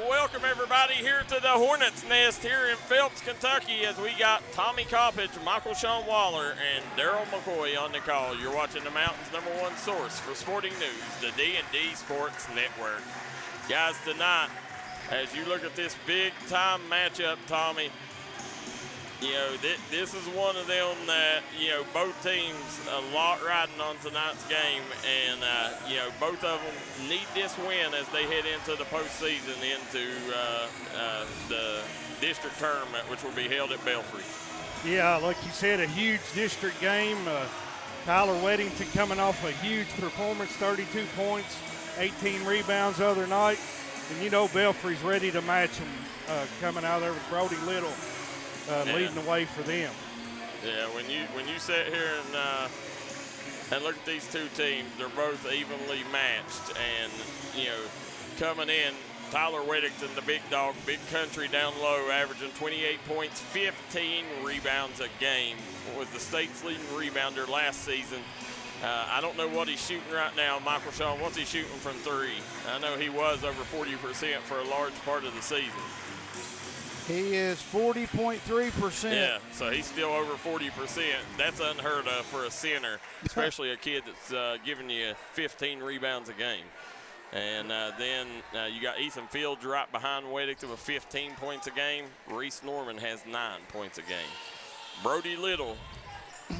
Welcome, everybody, here to the Hornets' Nest here in Phelps, Kentucky, as we got Tommy Coppage, Michael Shawn Waller, and Darryl McCoy on the call. You're watching the Mountain's #1 source for sporting news, the D&D Sports Network. Guys, tonight, as you look at this big-time matchup, Tommy, you know, this is one of them that, you know, both teams a lot riding on tonight's game, and, you know, both of them need this win as they head into the postseason, into the district tournament, which will be held at Belfry. Yeah, like you said, a huge district game. Tyler Weddington coming off a huge performance, 32 points, 18 rebounds the other night. And, you know, Belfry's ready to match him coming out there with Brody Little. Leading the way for them. Yeah, when you sit here and look at these two teams, they're both evenly matched. And, you know, coming in, Tyler Weddington, the big dog, big country down low, averaging 28 points, 15 rebounds a game. Was the state's leading rebounder last season. I don't know what he's shooting right now, Michael Shawn. What's he shooting from three? I know he was over 40% for a large part of the season. He is 40.3%. Yeah, so he's still over 40%. That's unheard of for a center, especially a kid that's giving you 15 rebounds a game. And then you got Ethan Fields right behind Weddington with 15 points a game. Reese Norman has 9 points a game. Brody Little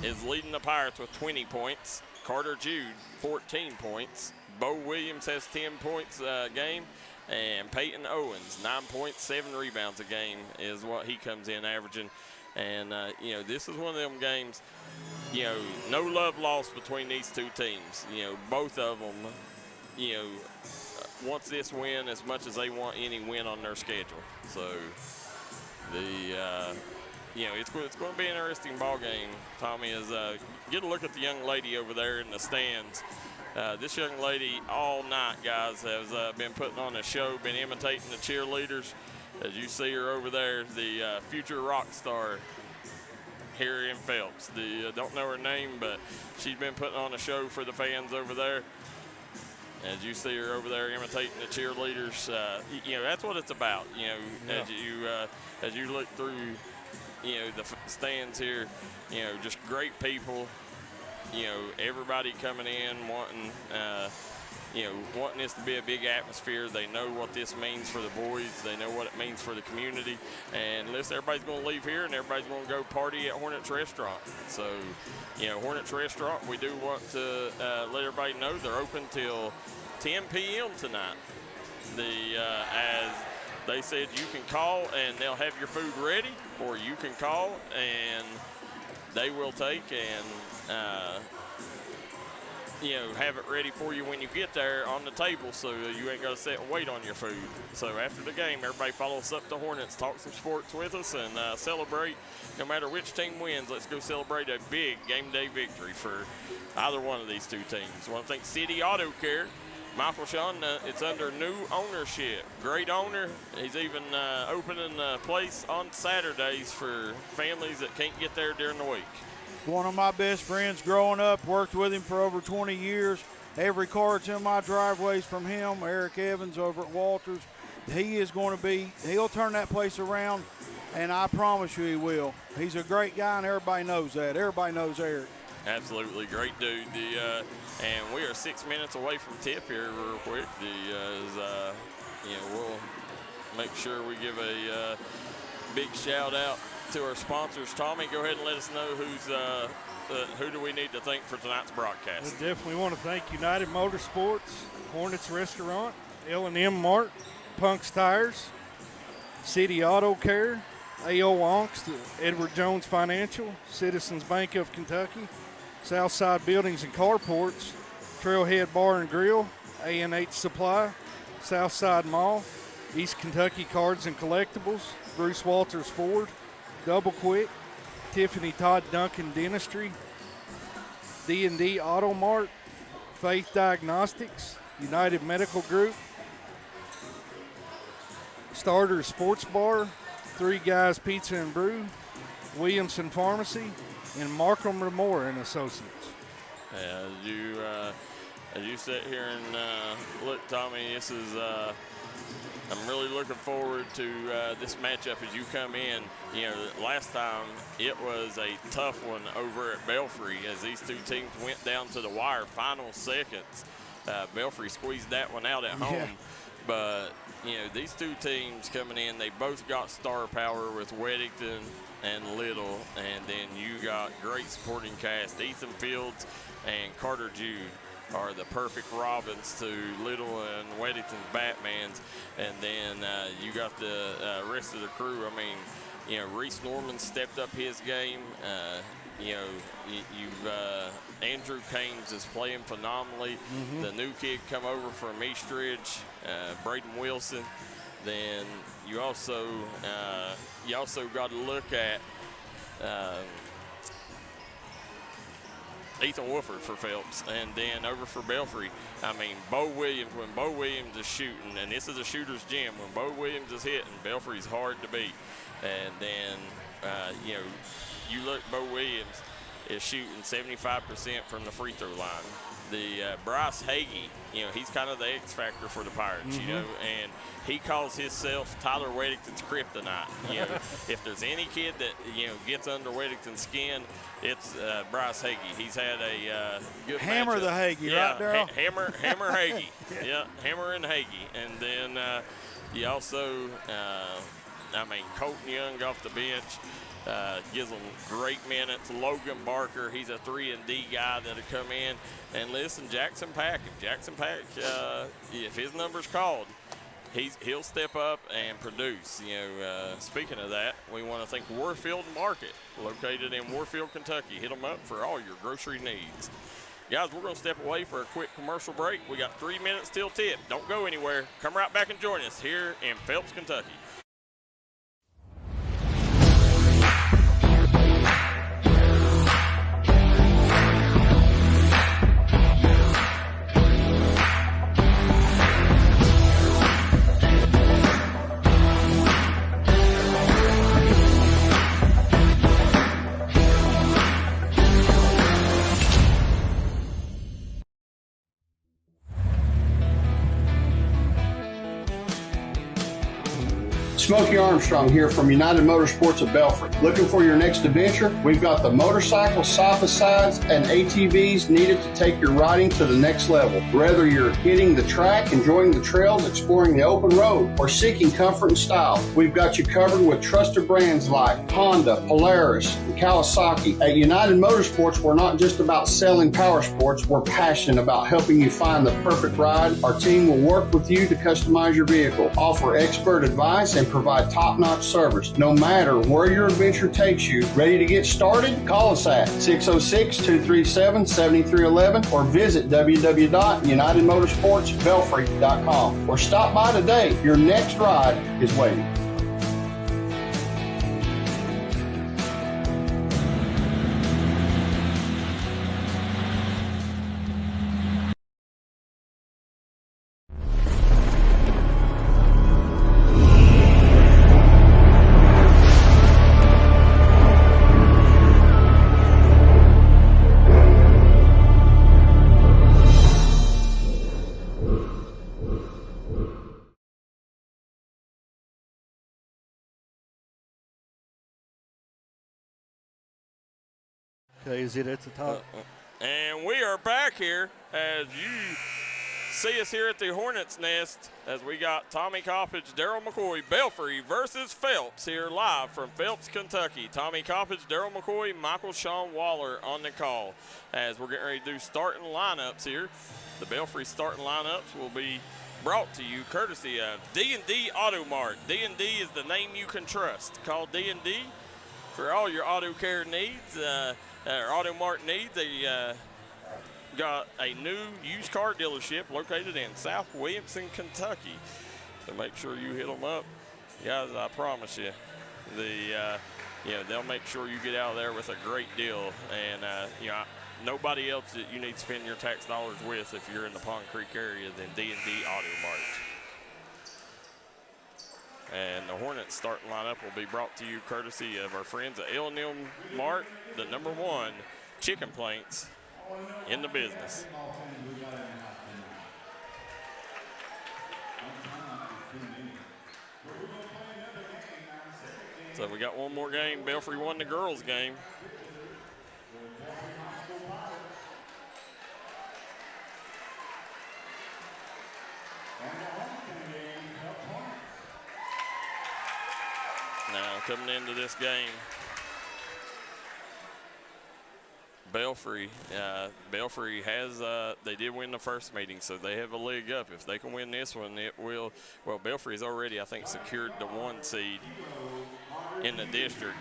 is leading the Pirates with 20 points. Carter Jude, 14 points. Bo Williams has 10 points a game. And Peyton Owens, 9 points, 7 rebounds a game is what he comes in averaging. And, you know, this is one of them games, you know, no love lost between these two teams. You know, both of them, you know, wants this win as much as they want any win on their schedule. So, you know, it's going to be an interesting ball game, Tommy, as get a look at the young lady over there in the stands. This young lady all night, guys, has been putting on a show, been imitating the cheerleaders. As you see her over there, the future rock star here in Phelps. Don't know her name, but she's been putting on a show for the fans over there. As you see her over there imitating the cheerleaders, you know, that's what it's about. You know, yeah. As you look through, you know, the stands here, you know, just great people. You know, everybody coming in wanting, you know, wanting this to be a big atmosphere. They know what this means for the boys. They know what it means for the community. And listen, everybody's going to leave here and everybody's going to go party at Hornets Restaurant. So, you know, Hornets Restaurant, we do want to let everybody know they're open till 10 p.m. tonight. As they said, you can call and they'll have your food ready, or you can call and they will take and you know, have it ready for you when you get there on the table, so you ain't got to sit and wait on your food. So after the game, everybody follow us up to Hornets, talk some sports with us, and celebrate. No matter which team wins, let's go celebrate a big game day victory for either one of these two teams. I want to thank City Auto Care. Michael Shawn, it's under new ownership. Great owner. He's even opening a place on Saturdays for families that can't get there during the week. One of my best friends growing up, worked with him for over 20 years. Every car that's in my driveway is from him, Eric Evans over at Walters. He'll turn that place around, and I promise you he will. He's a great guy, and everybody knows that. Everybody knows Eric. Absolutely, great dude. And we are 6 minutes away from tip here real quick. You know, we'll make sure we give a big shout out to our sponsors. Tommy, go ahead and let us know who do we need to thank for tonight's broadcast. We definitely want to thank United Motorsports, Hornets Restaurant, L&M Mart, Punk's Tires, City Auto Care, A.O. Onks, Edward Jones Financial, Citizens Bank of Kentucky, Southside Buildings and Carports, Trailhead Bar and Grill, A&H Supply, Southside Mall, East Kentucky Cards and Collectibles, Bruce Walters Ford, Double Quick, Tiffany Todd Duncan Dentistry, D&D Auto Mart, Faith Diagnostics, United Medical Group, Starter Sports Bar, Three Guys Pizza and Brew, Williamson Pharmacy, and Markham Remore and Associates. As you sit here and look, Tommy, this is I'm really looking forward to this matchup as you come in. You know, last time it was a tough one over at Belfry as these two teams went down to the wire, final seconds. Belfry squeezed that one out at home. But, you know, these two teams coming in, they both got star power with Weddington and Little, and then you got great supporting cast. Ethan Fields and Carter Jude are the perfect Robins to Little and Weddington's Batmans. And then you got the rest of the crew. I mean, you know, Reese Norman stepped up his game. You know, you've Andrew Caines is playing phenomenally. The new kid come over from Eastridge, Braden Wilson. Then you also got to look at Ethan Wolford for Phelps, and then over for Belfry. I mean, Bo Williams, when Bo Williams is shooting, and this is a shooter's gym, when Bo Williams is hitting, Belfry's hard to beat. And then, you know, you look, Bo Williams is shooting 75% from the free throw line. The Bryce Hagee, you know, he's kind of the X factor for the Pirates, you know, and he calls himself Tyler Weddington's kryptonite. You know, if there's any kid that, you know, gets under Weddington's skin, it's Bryce Hagee. He's had a good Hammer matchup. the Hagee, right, Darryl? Hammer Hagee. Yeah, Hammer and Hagee. And then you also, I mean, Colton Young off the bench. Gives them great minutes. Logan Barker, he's a 3-and-D guy that'll come in. And listen, Jackson Pack, if his number's called, he'll step up and produce. You know, speaking of that, we want to thank Warfield Market, located in Warfield, Kentucky. Hit them up for all your grocery needs. Guys, we're going to step away for a quick commercial break. We got 3 minutes till tip. Don't go anywhere. Come right back and join us here in Phelps, Kentucky. Smokey Armstrong here from United Motorsports of Belfry. Looking for your next adventure? We've got the motorcycles, side-by-sides, and ATVs needed to take your riding to the next level. Whether you're hitting the track, enjoying the trails, exploring the open road, or seeking comfort and style, we've got you covered with trusted brands like Honda, Polaris, and Kawasaki. At United Motorsports, we're not just about selling power sports. We're passionate about helping you find the perfect ride. Our team will work with you to customize your vehicle, offer expert advice, and provide top-notch service. No matter where your adventure takes you, ready to get started? Call us at 606-237-7311 or visit www.unitedmotorsportsbelfry.com or stop by today. Your next ride is waiting. Okay, is it at the top? And we are back here as you see us here at the Hornets' Nest as we got Tommy Coppage, Darryl McCoy, Belfry versus Phelps here live from Phelps, Kentucky. Tommy Coppage, Darryl McCoy, Michael Shawn Waller on the call as we're getting ready to do starting lineups here. The Belfry starting lineups will be brought to you courtesy of D&D Auto Mart. D&D is the name you can trust. Call D&D for all your auto care needs. Auto Mart needs. They got a new used car dealership located in South Williamson, Kentucky. So make sure you hit them up. Guys, I promise you, they'll make sure you get out of there with a great deal. And, nobody else that you need to spend your tax dollars with if you're in the Pond Creek area than D&D Auto Mart. And the Hornets starting lineup will be brought to you courtesy of our friends at L&M Mart, the #1 chicken plates in the business. So we got one more game. Belfry won the girls' game. Now coming into this game, Belfry has, they did win the first meeting, so they have a leg up. If they can win this one, it will, well, Belfry's already, I think, secured the 1 seed in the district.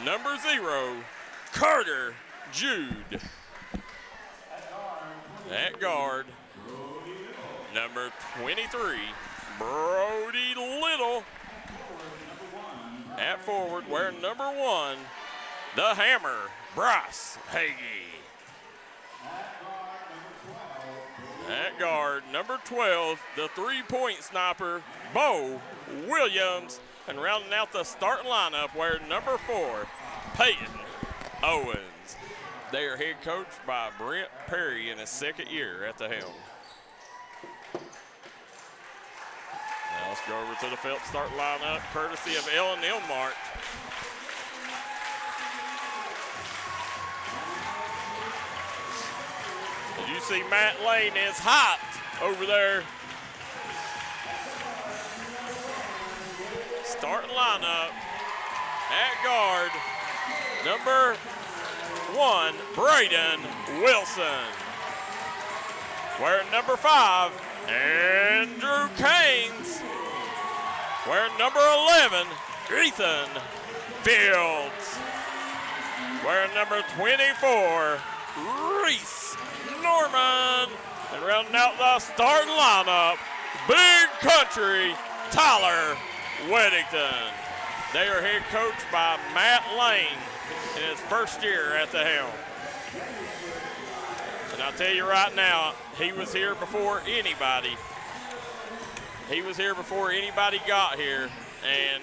Number 0, Carter Jude. At guard, number 23, Brody Little. At forward, wearing number 1, the Hammer, Bryce Hagee. At guard, number 12, the 3-point sniper, Bo Williams. And rounding out the starting lineup, wearing number 4, Peyton Owens. They are head coached by Brent Perry in his 2nd year at the helm. Now let's go over to the Phelps start lineup, courtesy of L&M Mart. Did you see Matt Lane is hot over there? Starting lineup at guard, number 1, Braden Wilson. Wearing number 5, Andrew Caines. Wearing number 11, Ethan Fields. Wearing number 24, Reese Norman. And rounding out the starting lineup, Big Country, Tyler Weddington. They are head coached by Matt Lane in his 1st year at the helm. And I'll tell you right now, he was here before anybody. He was here before anybody got here. And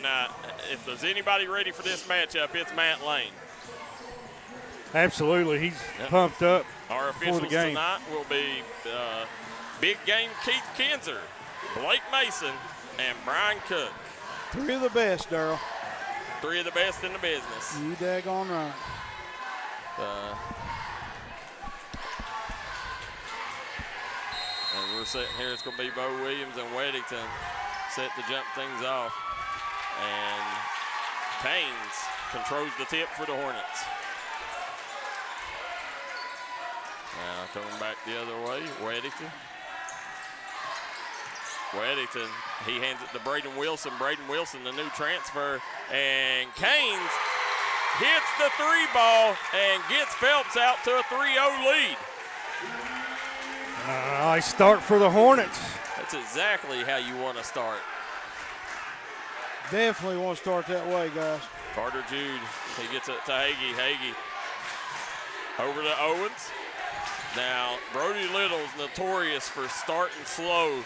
if there's anybody ready for this matchup, it's Matt Lane. Absolutely. He's pumped up. Our officials tonight will be Big Game Keith Kinzer, Blake Mason, and Brian Cook. 3 of the best, Darryl. 3 of the best in the business. You daggone right. And we're sitting here. It's going to be Bo Williams and Weddington set to jump things off. And Caines controls the tip for the Hornets. Now coming back the other way, Weddington. Weddington, he hands it to Braden Wilson. Braden Wilson, the new transfer. And Caines hits the 3 ball and gets Phelps out to a 3-0 lead. Nice start for the Hornets. That's exactly how you want to start. Definitely want to start that way, guys. Carter Jude, he gets it to Hagee. Hagee over to Owens. Now, Brody Little's notorious for starting slow.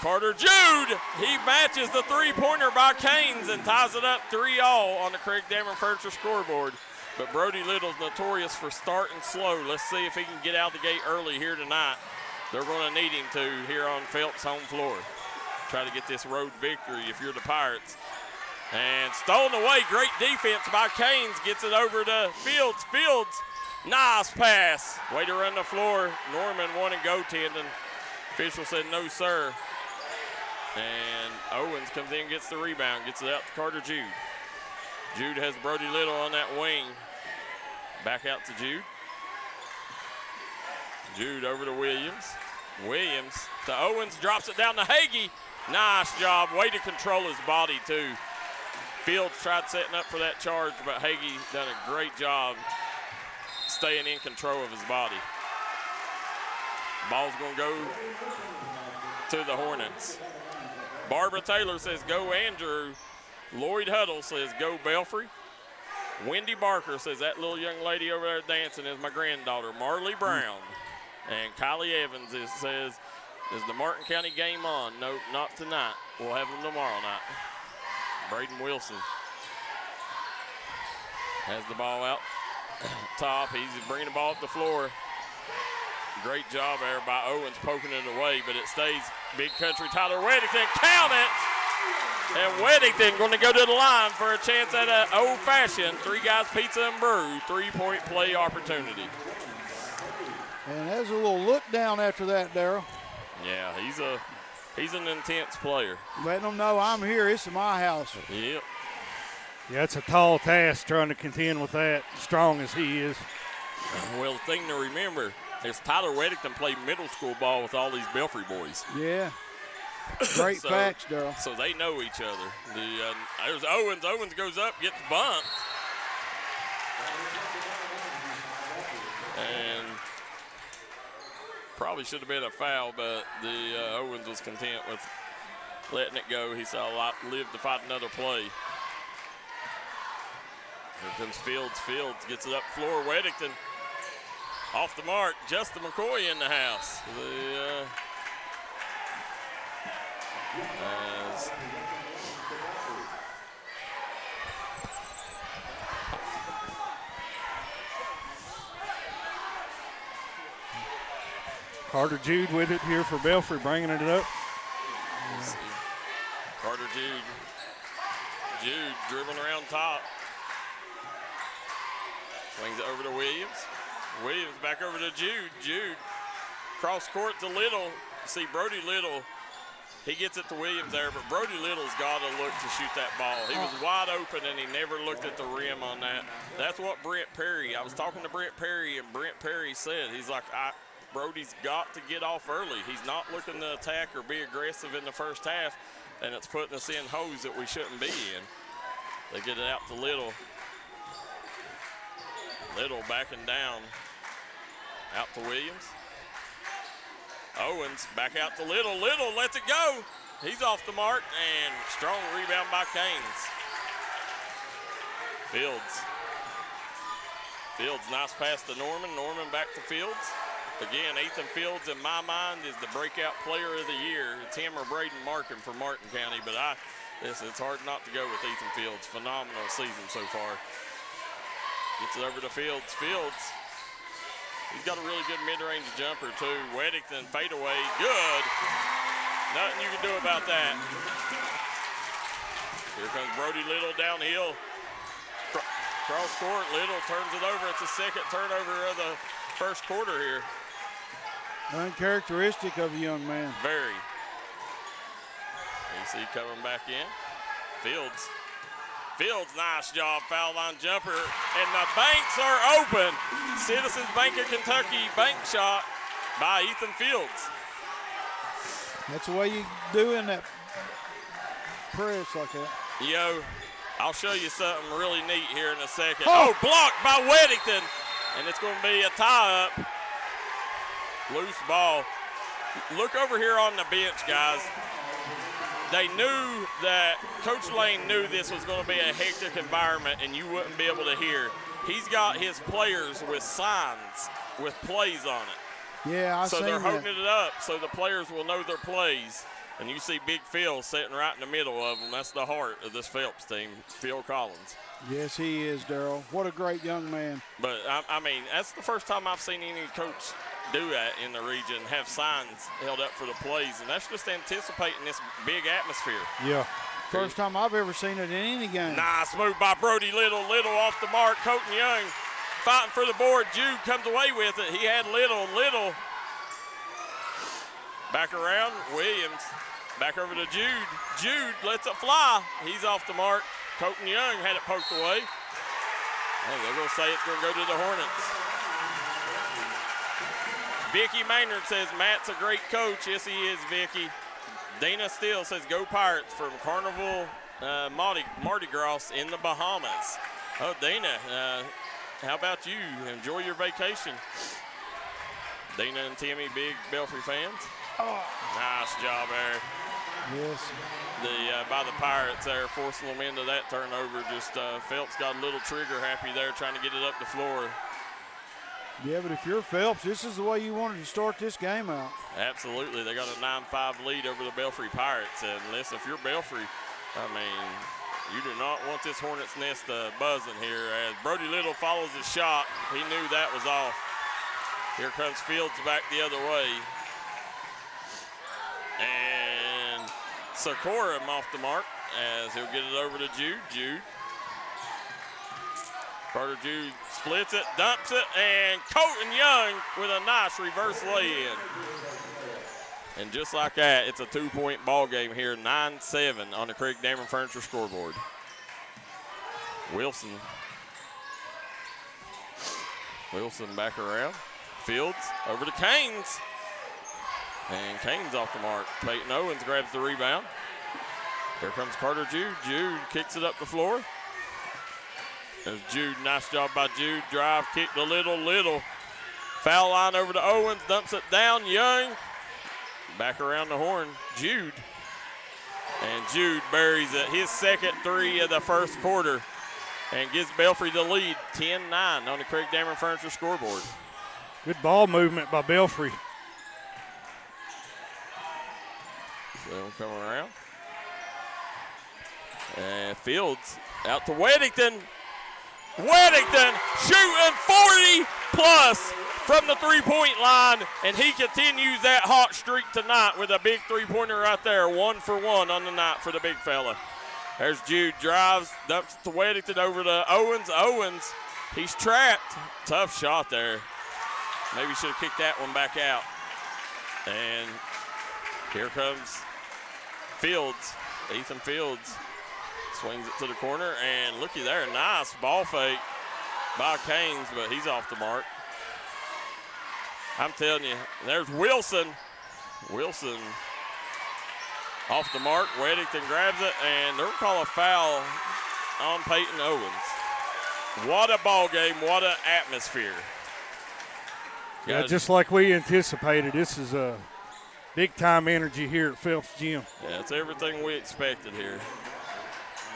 Carter Jude, he matches the 3-pointer by Caines and ties it up 3-all on the Craig Dameron Furniture scoreboard. But Brody Little's notorious for starting slow. Let's see if he can get out the gate early here tonight. They're going to need him to here on Phelps' home floor. Try to get this road victory if you're the Pirates. And stolen away, great defense by Caines, gets it over to Fields. Fields, nice pass. Way to run the floor. Norman wanted goaltending. Official said no, sir. And Owens comes in, gets the rebound, gets it out to Carter Jude. Jude has Brody Little on that wing. Back out to Jude. Jude over to Williams. Williams to Owens, drops it down to Hagee. Nice job, way to control his body too. Fields tried setting up for that charge, but Hagee done a great job staying in control of his body. Ball's gonna go to the Hornets. Barbara Taylor says go Andrew. Lloyd Huddle says go Belfry. Wendy Barker says that little young lady over there dancing is my granddaughter, Marley Brown. And Kylie Evans says, is the Martin County game on? No, not tonight. We'll have them tomorrow night. Braden Wilson has the ball out top. He's bringing the ball up the floor. Great job there by Owens poking it away, but it stays Big Country. Tyler Weddington, count it! And Weddington going to go to the line for a chance at an old-fashioned Three Guys Pizza and Brew three-point play opportunity. And there's a little look down after that, Darryl. Yeah, he's an intense player. Letting them know I'm here. This is my house. Yep. Yeah, it's a tall task trying to contend with that, strong as he is. Well, the thing to remember is Tyler Weddington played middle school ball with all these Belfry boys. Yeah. Great facts, Darryl. So they know each other. There's Owens. Owens goes up, gets bumped. And probably should have been a foul, but Owens was content with letting it go. He saw a lot live to fight another play. Here comes Fields. Fields gets it up floor. Weddington off the mark. Justin McCoy in the house. Carter Jude with it here for Belfry, bringing it up. Carter Jude. Jude dribbling around top. Swings it over to Williams. Williams back over to Jude. Jude cross court to Little. See Brody Little. He gets it to Williams there, but Brody Little's got to look to shoot that ball. He was wide open, and he never looked at the rim on that. That's what Brent Perry, I was talking to Brent Perry, and Brent Perry said, he's like, Brody's got to get off early. He's not looking to attack or be aggressive in the first half, and it's putting us in holes that we shouldn't be in. They get it out to Little. Little backing down. Out to Williams. Owens back out to Little. Little lets it go. He's off the mark, and strong rebound by Canes. Fields. Fields, nice pass to Norman. Norman back to Fields. Again, Ethan Fields, in my mind, is the breakout player of the year. It's him or Braden Markin for Martin County, but it's hard not to go with Ethan Fields. Phenomenal season so far. Gets it over to Fields. Fields, he's got a really good mid-range jumper, too. Weddington, fadeaway, good. Nothing you can do about that. Here comes Brody Little downhill. Cross court, Little turns it over. It's the second turnover of the first quarter here. Uncharacteristic of a young man. Very. AC coming back in. Fields. Fields, nice job, foul line jumper, and the banks are open. Citizens Bank of Kentucky bank shot by Ethan Fields. That's the way you do in that press like that. Yo, I'll show you something really neat here in a second. Oh, blocked by Weddington, and it's going to be a tie-up. Loose ball. Look over here on the bench, guys. They knew that Coach Lane knew this was going to be a hectic environment and you wouldn't be able to hear. He's got his players with signs with plays on it. Yeah, So they're holding it up so the players will know their plays. And you see Big Phil sitting right in the middle of them. That's the heart of this Phelps team, Phil Collins. Yes, he is, Darryl. What a great young man. But, I mean, that's the first time I've seen any coach do that in the region, have signs held up for the plays, and that's just anticipating this big atmosphere. Yeah. First time I've ever seen it in any game. Nice move by Brody Little. Little off the mark. Colton Young fighting for the board. Jude comes away with it. He had Little. Little back around. Williams back over to Jude. Jude lets it fly. He's off the mark. Colton Young had it poked away. Oh, they're going to say it's going to go to the Hornets. Vicky Maynard says Matt's a great coach. Yes, he is, Vicky. Dana Steele says go Pirates from Carnival Mardi Gras in the Bahamas. Oh, Dana, how about you? Enjoy your vacation. Dana and Timmy, big Belfry fans. Oh. Nice job there. Yes. By the Pirates there, forcing them into that turnover. Just Phelps got a little trigger happy there, trying to get it up the floor. Yeah, but if you're Phelps, this is the way you wanted to start this game out. Absolutely. They got a 9-5 lead over the Belfry Pirates. And listen, if you're Belfry, I mean, you do not want this Hornets' nest buzzing here. As Brody Little follows his shot, he knew that was off. Here comes Fields back the other way. And Sokorum off the mark. as he'll get it over to Jude. Jude. Carter Jude splits it, dumps it, and Colton Young with a nice reverse lay-in. And just like that, it's a 2-point ball game here, 9-7 on the Craig Dameron Furniture scoreboard. Wilson back around. Fields over to Canes. And Canes off the mark. Peyton Owens grabs the rebound. Here comes Carter Jude. Jude kicks it up the floor. There's Jude. Nice job by Jude. Drive, kick the little. Foul line over to Owens. Dumps it down. Young. Back around the horn. Jude. And Jude buries it. His second three of the first quarter. And gives Belfry the lead. 10-9 on the Craig Dameron Furniture scoreboard. Good ball movement by Belfry. So we'll come around. And Fields out to Weddington. Weddington shooting 40+ from the three-point line, and he continues that hot streak tonight with a big three-pointer right there. 1 for 1 on the night for the big fella. There's Jude, drives, dumps to Weddington over to Owens. Owens, he's trapped. Tough shot there. Maybe should have kicked that one back out. And here comes Fields, Ethan Fields. Swings it to the corner, and looky there, nice ball fake by Canes, but he's off the mark. I'm telling you, there's Wilson. Wilson off the mark. Weddington grabs it, and they'll call a foul on Peyton Owens. What a ball game, what an atmosphere. Yeah, just like we anticipated, this is a big-time energy here at Phelps Gym. Yeah, it's everything we expected here.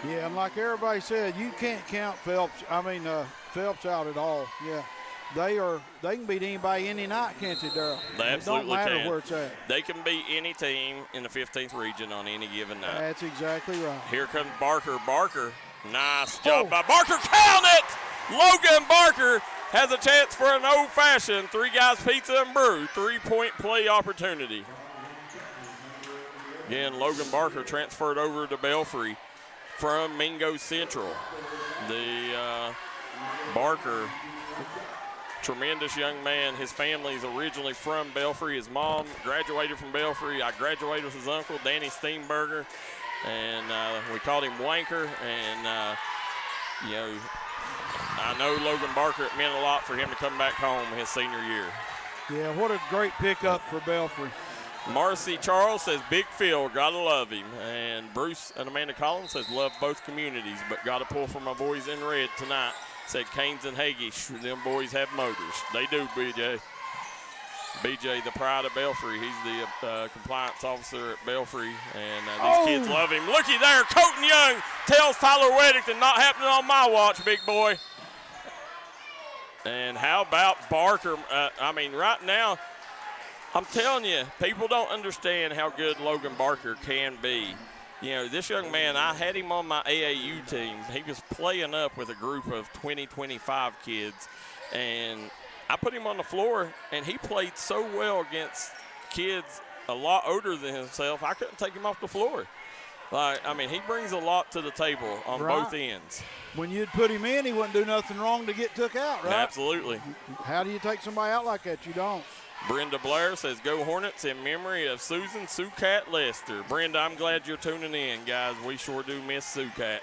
Yeah, and like everybody said, you can't count Phelps out at all. Yeah, they can beat anybody any night, can't they, Darryl? They absolutely It don't matter can. where it's at. They can beat any team in the 15th region on any given night. That's exactly right. Here comes Barker. Barker, nice job by Barker. Count it! Logan Barker has a chance for an old-fashioned Three Guys Pizza and Brew 3-point play opportunity. Again, Logan Barker transferred over to Belfry from Mingo Central. The Barker, tremendous young man. His family is originally from Belfry. His mom graduated from Belfry. I graduated with his uncle, Danny Steenberger, and we called him Wanker. And, I know Logan Barker, it meant a lot for him to come back home his senior year. Yeah, what a great pickup for Belfry. Marcy Charles says, Big Phil, gotta love him. And Bruce and Amanda Collins says, love both communities, but gotta pull for my boys in red tonight. Said Canes and Hagee, them boys have motors. They do, BJ. BJ, the pride of Belfry. He's the compliance officer at Belfry, and these kids love him. Looky there, Colton Young tells Tyler Weddington, not happening on my watch, big boy. And how about Barker? Right now, I'm telling you, people don't understand how good Logan Barker can be. This young man, I had him on my AAU team. He was playing up with a group of 20, 25 kids, and I put him on the floor, and he played so well against kids a lot older than himself, I couldn't take him off the floor. He brings a lot to the table on both ends. When you'd put him in, he wouldn't do nothing wrong to get took out, right? Absolutely. How do you take somebody out like that? You don't. Brenda Blair says, go Hornets in memory of Susan Sucat Lester. Brenda, I'm glad you're tuning in, guys. We sure do miss Sucat.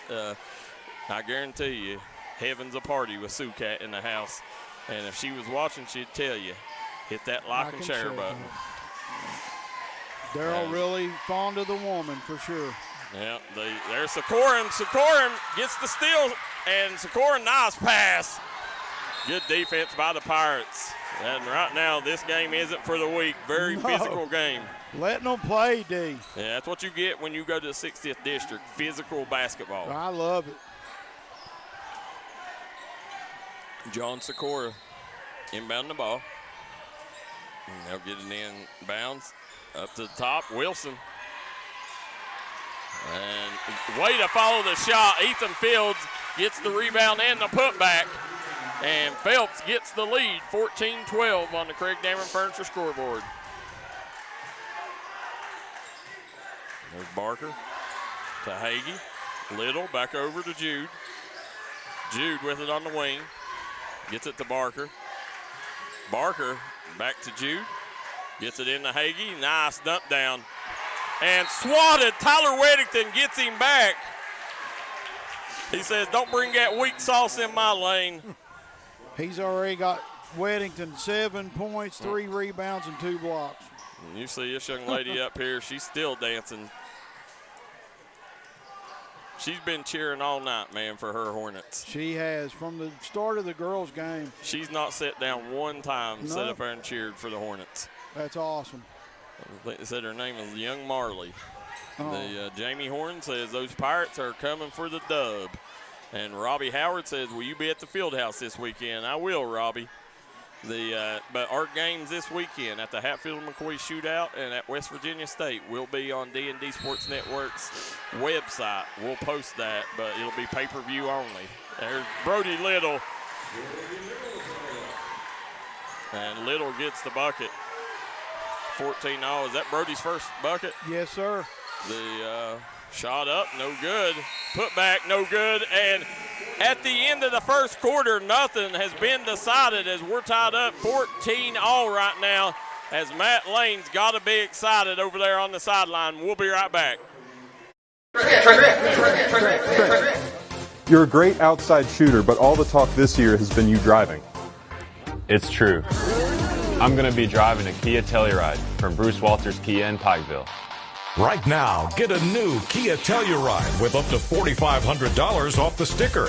I guarantee you, heaven's a party with Sucat in the house. And if she was watching, she'd tell you, hit that like and share button. Darryl really fond of the woman, for sure. Yeah, there's Sikoran. Sikoran gets the steal, and Sikoran, nice pass. Good defense by the Pirates. And right now, this game isn't for the weak. Very physical game. Letting them play, D. Yeah, that's what you get when you go to the 60th District, physical basketball. I love it. John Sikora inbound the ball. And they'll get it in bounds. Up to the top, Wilson. And way to follow the shot. Ethan Fields gets the rebound and the putback. And Phelps gets the lead, 14-12 on the Craig Dameron Furniture scoreboard. There's Barker. to Hagee. Little back over to Jude. Jude with it on the wing. Gets it to Barker. Barker back to Jude. Gets it into Hagee. Nice dump down. And swatted. Tyler Weddington gets him back. He says, don't bring that weak sauce in my lane. He's already got Weddington 7 points, 3 rebounds, and 2 blocks. And you see this young lady up here, she's still dancing. She's been cheering all night, man, for her Hornets. She has, from the start of the girls' game. She's not sat down one time, sat up there and cheered for the Hornets. That's awesome. They said her name is Young Marley. The Jamie Horn says those Pirates are coming for the dub. And Robbie Howard says, will you be at the field house this weekend? I will, Robbie. But our games this weekend at the Hatfield-McCoy Shootout and at West Virginia State will be on D&D Sports Network's website. We'll post that, but it'll be pay-per-view only. There's Brody Little. And Little gets the bucket. 14-0. Is that Brody's first bucket? Yes, sir. The shot up, no good. Put back, no good. And at the end of the first quarter, nothing has been decided as we're tied up 14-all right now as Matt Lane's got to be excited over there on the sideline. We'll be right back. You're a great outside shooter, but all the talk this year has been you driving. It's true. I'm going to be driving a Kia Telluride from Bruce Walters Kia in Pikeville. Right now, get a new Kia Telluride with up to $4,500 off the sticker.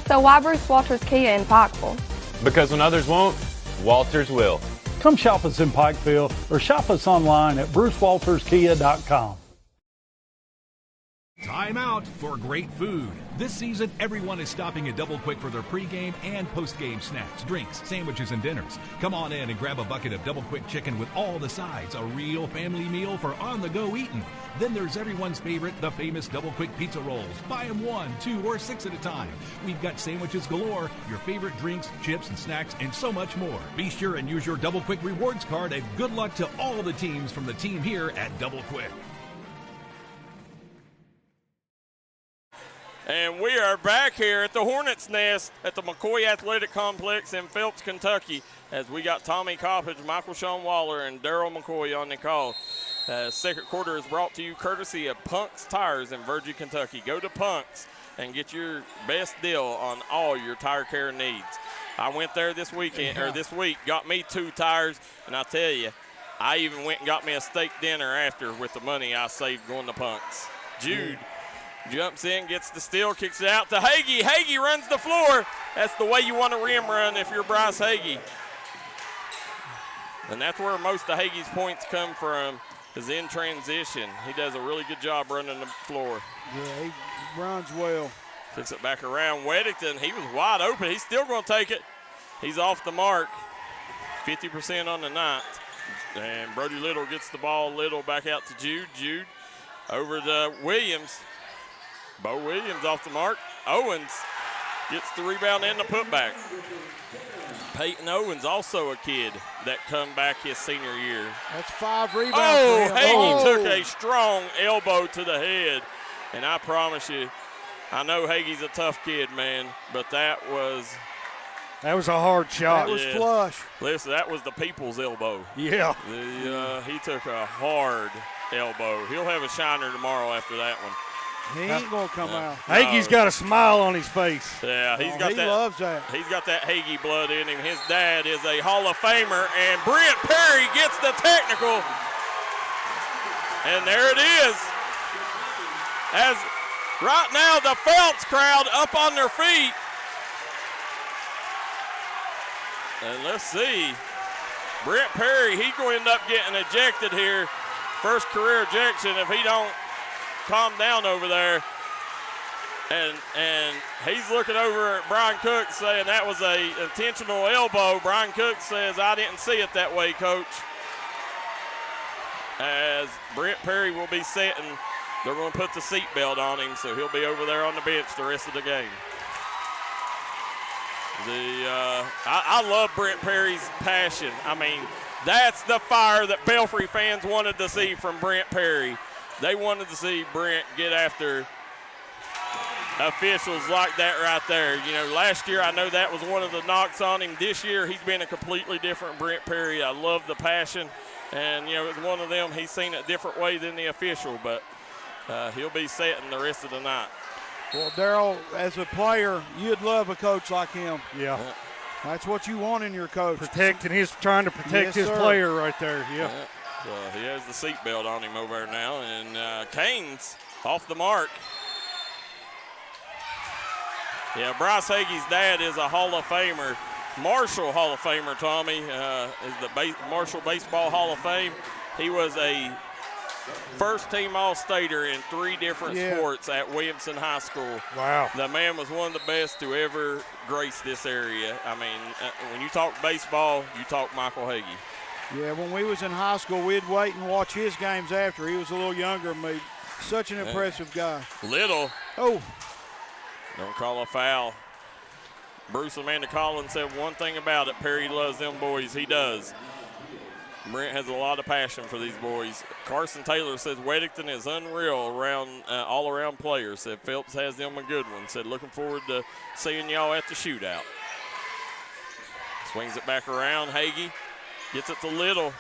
So why Bruce Walters Kia in Pikeville? Because when others won't, Walters will. Come shop us in Pikeville or shop us online at brucewalterskia.com. Time out for great food. This season, everyone is stopping at Double Quick for their pregame and postgame snacks, drinks, sandwiches, and dinners. Come on in and grab a bucket of Double Quick chicken with all the sides, a real family meal for on-the-go eating. Then there's everyone's favorite, the famous Double Quick pizza rolls. Buy them 1, 2, or 6 at a time. We've got sandwiches galore, your favorite drinks, chips, and snacks, and so much more. Be sure and use your Double Quick rewards card, and good luck to all the teams from the team here at Double Quick. And we are back here at the Hornets' Nest at the McCoy Athletic Complex in Phelps, Kentucky, as we got Tommy Coppage, Michael Shawn Waller, and Darryl McCoy on the call. Second quarter is brought to you courtesy of Punk's Tires in Virgie, Kentucky. Go to Punk's and get your best deal on all your tire care needs. I went there this week, got me 2 tires, and I tell you, I even went and got me a steak dinner after with the money I saved going to Punk's. Jude jumps in, gets the steal, kicks it out to Hagee. Hagee runs the floor. That's the way you want to rim run if you're Bryce Hagee. And that's where most of Hagee's points come from, is in transition. He does a really good job running the floor. Yeah, he runs well. Kicks it back around. Weddington, he was wide open. He's still going to take it. He's off the mark. 50% on the night. And Brody Little gets the ball. Little back out to Jude. Jude over to Williams. Bo Williams off the mark. Owens gets the rebound and the putback. Peyton Owens, also a kid that come back his senior year. That's 5 rebounds. Oh, Hagee took a strong elbow to the head. And I promise you, I know Hagee's a tough kid, man, but that was a hard shot. That was flush. Listen, that was the people's elbow. Yeah. He took a hard elbow. He'll have a shiner tomorrow after that one. He ain't going to come out. Hagee's got a smile on his face. Yeah, he loves that. He's got that Hagee blood in him. His dad is a Hall of Famer, and Brent Perry gets the technical. And there it is. As right now the Phelps crowd up on their feet. And let's see. Brent Perry, he's going to end up getting ejected here. First career ejection if he don't calm down over there. And he's looking over at Brian Cook saying that was a intentional elbow. Brian Cook says, I didn't see it that way, Coach. As Brent Perry will be sitting, they're going to put the seatbelt on him, so he'll be over there on the bench the rest of the game. I love Brent Perry's passion. I mean, that's the fire that Belfry fans wanted to see from Brent Perry. they wanted to see Brent get after officials like that right there. You know, last year I know that was one of the knocks on him. This year he's been a completely different Brent Perry. I love the passion, and, you know, it's one of them. He's seen it a different way than the official, but he'll be setting the rest of the night. Well, Darryl, as a player, you'd love a coach like him. Yeah. That's what you want in your coach. Trying to protect his player right there. Yeah. So he has the seatbelt on him over there now, and Canes off the mark. Yeah, Bryce Hagee's dad is a Hall of Famer, Marshall Hall of Famer, Tommy, is the Marshall Baseball Hall of Fame. He was a first-team All-Stater in 3 different sports at Williamson High School. Wow. The man was one of the best to ever grace this area. I mean, when you talk baseball, you talk Michael Hagee. Yeah, when we was in high school, we'd wait and watch his games after. He was a little younger than me. Such an impressive guy. Little. Oh. Don't call a foul. Bruce Amanda Collins said one thing about it, Perry loves them boys. He does. Brent has a lot of passion for these boys. Carson Taylor says Weddington is unreal around all-around players. Said Phelps has them a good one. Said looking forward to seeing y'all at the shootout. Swings it back around. Hagee gets it to Little.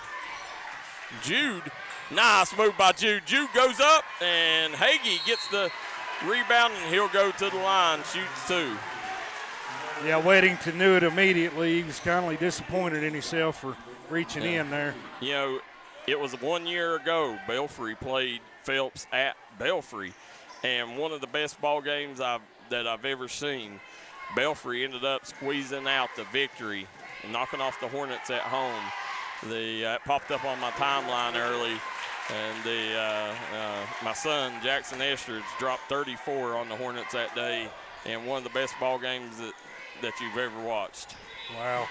Jude. Nice move by Jude. Jude goes up, and Hagee gets the rebound, and he'll go to the line, shoots 2. Yeah, Weddington knew it immediately. He was kind of disappointed in himself for reaching in there. You know, it was 1 year ago, Belfry played Phelps at Belfry, and one of the best ball games that I've ever seen. Belfry ended up squeezing out the victory, knocking off the Hornets at home. It popped up on my timeline early. And my son, Jackson Estridge, dropped 34 on the Hornets that day, and one of the best ball games that you've ever watched. Wow.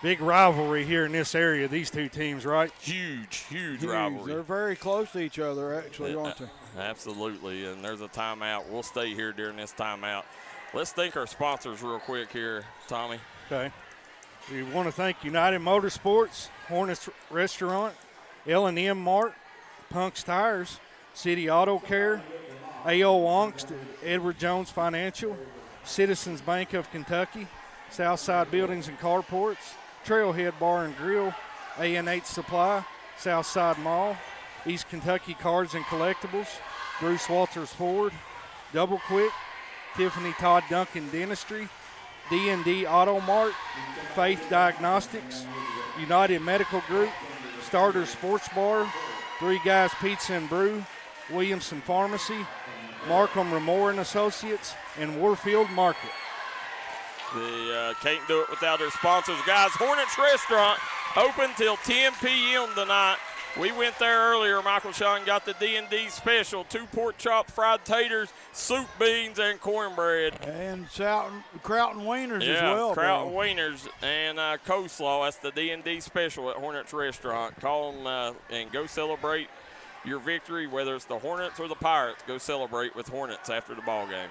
Big rivalry here in this area, these two teams, right? Huge rivalry. They're very close to each other, actually, aren't they? Absolutely, and there's a timeout. We'll stay here during this timeout. Let's thank our sponsors real quick here, Tommy. Okay. We want to thank United Motorsports, Hornets Restaurant, L&M Mart, Punk's Tires, City Auto Care, A.O. Wongst, Edward Jones Financial, Citizens Bank of Kentucky, Southside Buildings and Carports, Trailhead Bar and Grill, A&H Supply, Southside Mall, East Kentucky Cards and Collectibles, Bruce Walters Ford, Double Quick, Tiffany Todd Duncan Dentistry, D&D Auto Mart, Faith Diagnostics, United Medical Group, Starter Sports Bar, Three Guys Pizza and Brew, Williamson Pharmacy, Markham Remore and Associates, and Warfield Market. They can't do it without their sponsors. Guys, Hornets Restaurant open till 10 p.m. tonight. We went there earlier. Michael Shawn got the D&D special, 2 pork chop, fried taters, soup, beans, and cornbread. And kraut and wieners as well. Yeah, kraut and wieners and coleslaw. That's the D&D special at Hornets Restaurant. Call them and go celebrate your victory, whether it's the Hornets or the Pirates. Go celebrate with Hornets after the ball game.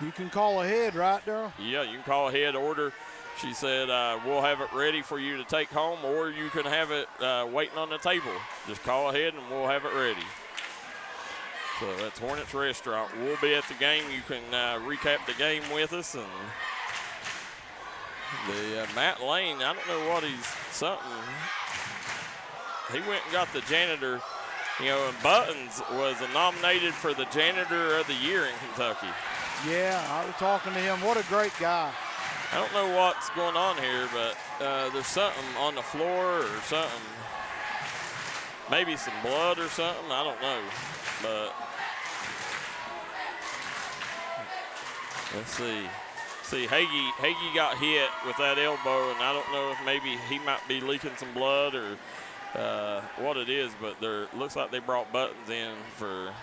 You can call ahead, right, Darryl? Yeah, you can call ahead, order. She said, we'll have it ready for you to take home, or you can have it waiting on the table. Just call ahead and we'll have it ready. So that's Hornets Restaurant. We'll be at the game. You can recap the game with us. And the Matt Lane, I don't know what he went and got the janitor. You know, and Buttons was nominated for the Janitor of the Year in Kentucky. Yeah, I was talking to him. What a great guy. I don't know what's going on here, but there's something on the floor or something. Maybe some blood or something. I don't know. But let's see. See, Hagee got hit with that elbow, and I don't know if maybe he might be leaking some blood or what it is, but looks like they brought Buttons in for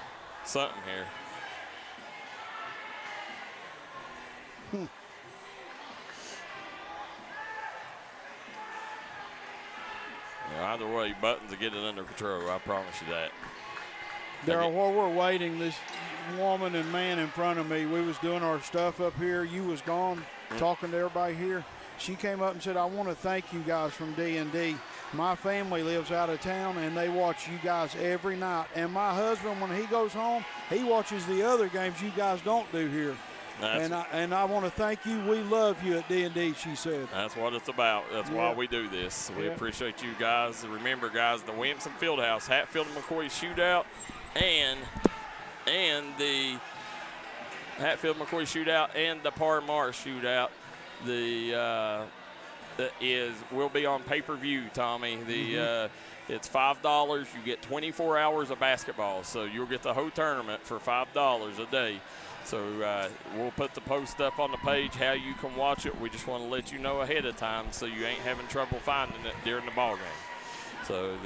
something here. Either way, Buttons will get it under control. I promise you that. Darryl, while we're waiting, this woman and man in front of me, we was doing our stuff up here. You was gone talking to everybody here. she came up and said, I want to thank you guys from D&D. My family lives out of town, and they watch you guys every night. And my husband, when he goes home, he watches the other games you guys don't do here. And I want to thank you. We love you at D&D, she said. That's what it's about. That's why we do this. We appreciate you guys. Remember, guys, the Williamson Fieldhouse, Hatfield and McCoy shootout, and the Hatfield McCoy shootout and the Parmar shootout. Will be on pay-per-view, Tommy. It's $5. You get 24 hours of basketball, so you'll get the whole tournament for $5 a day. So we'll put the post up on the page how you can watch it. We just want to let you know ahead of time so you ain't having trouble finding it during the ball game. So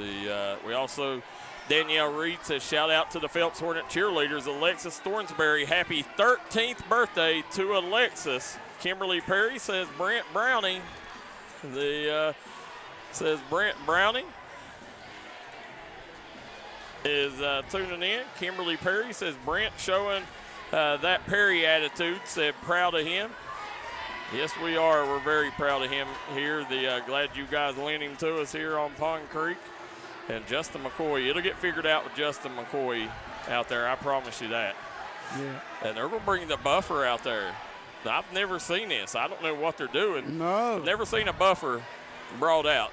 we also, Danielle Reed says, shout out to the Phelps Hornet cheerleaders. Alexis Thornsberry, happy 13th birthday to Alexis. Kimberly Perry says Brent Browning. Says Brent Browning is tuning in. Kimberly Perry says Brent showing that Perry attitude, said proud of him. Yes, we are. We're very proud of him here. Glad you guys lent him to us here on Pond Creek. And Justin McCoy, it'll get figured out with Justin McCoy out there. I promise you that. Yeah. And they're going to bring the buffer out there. I've never seen this. I don't know what they're doing. No. I've never seen a buffer brought out.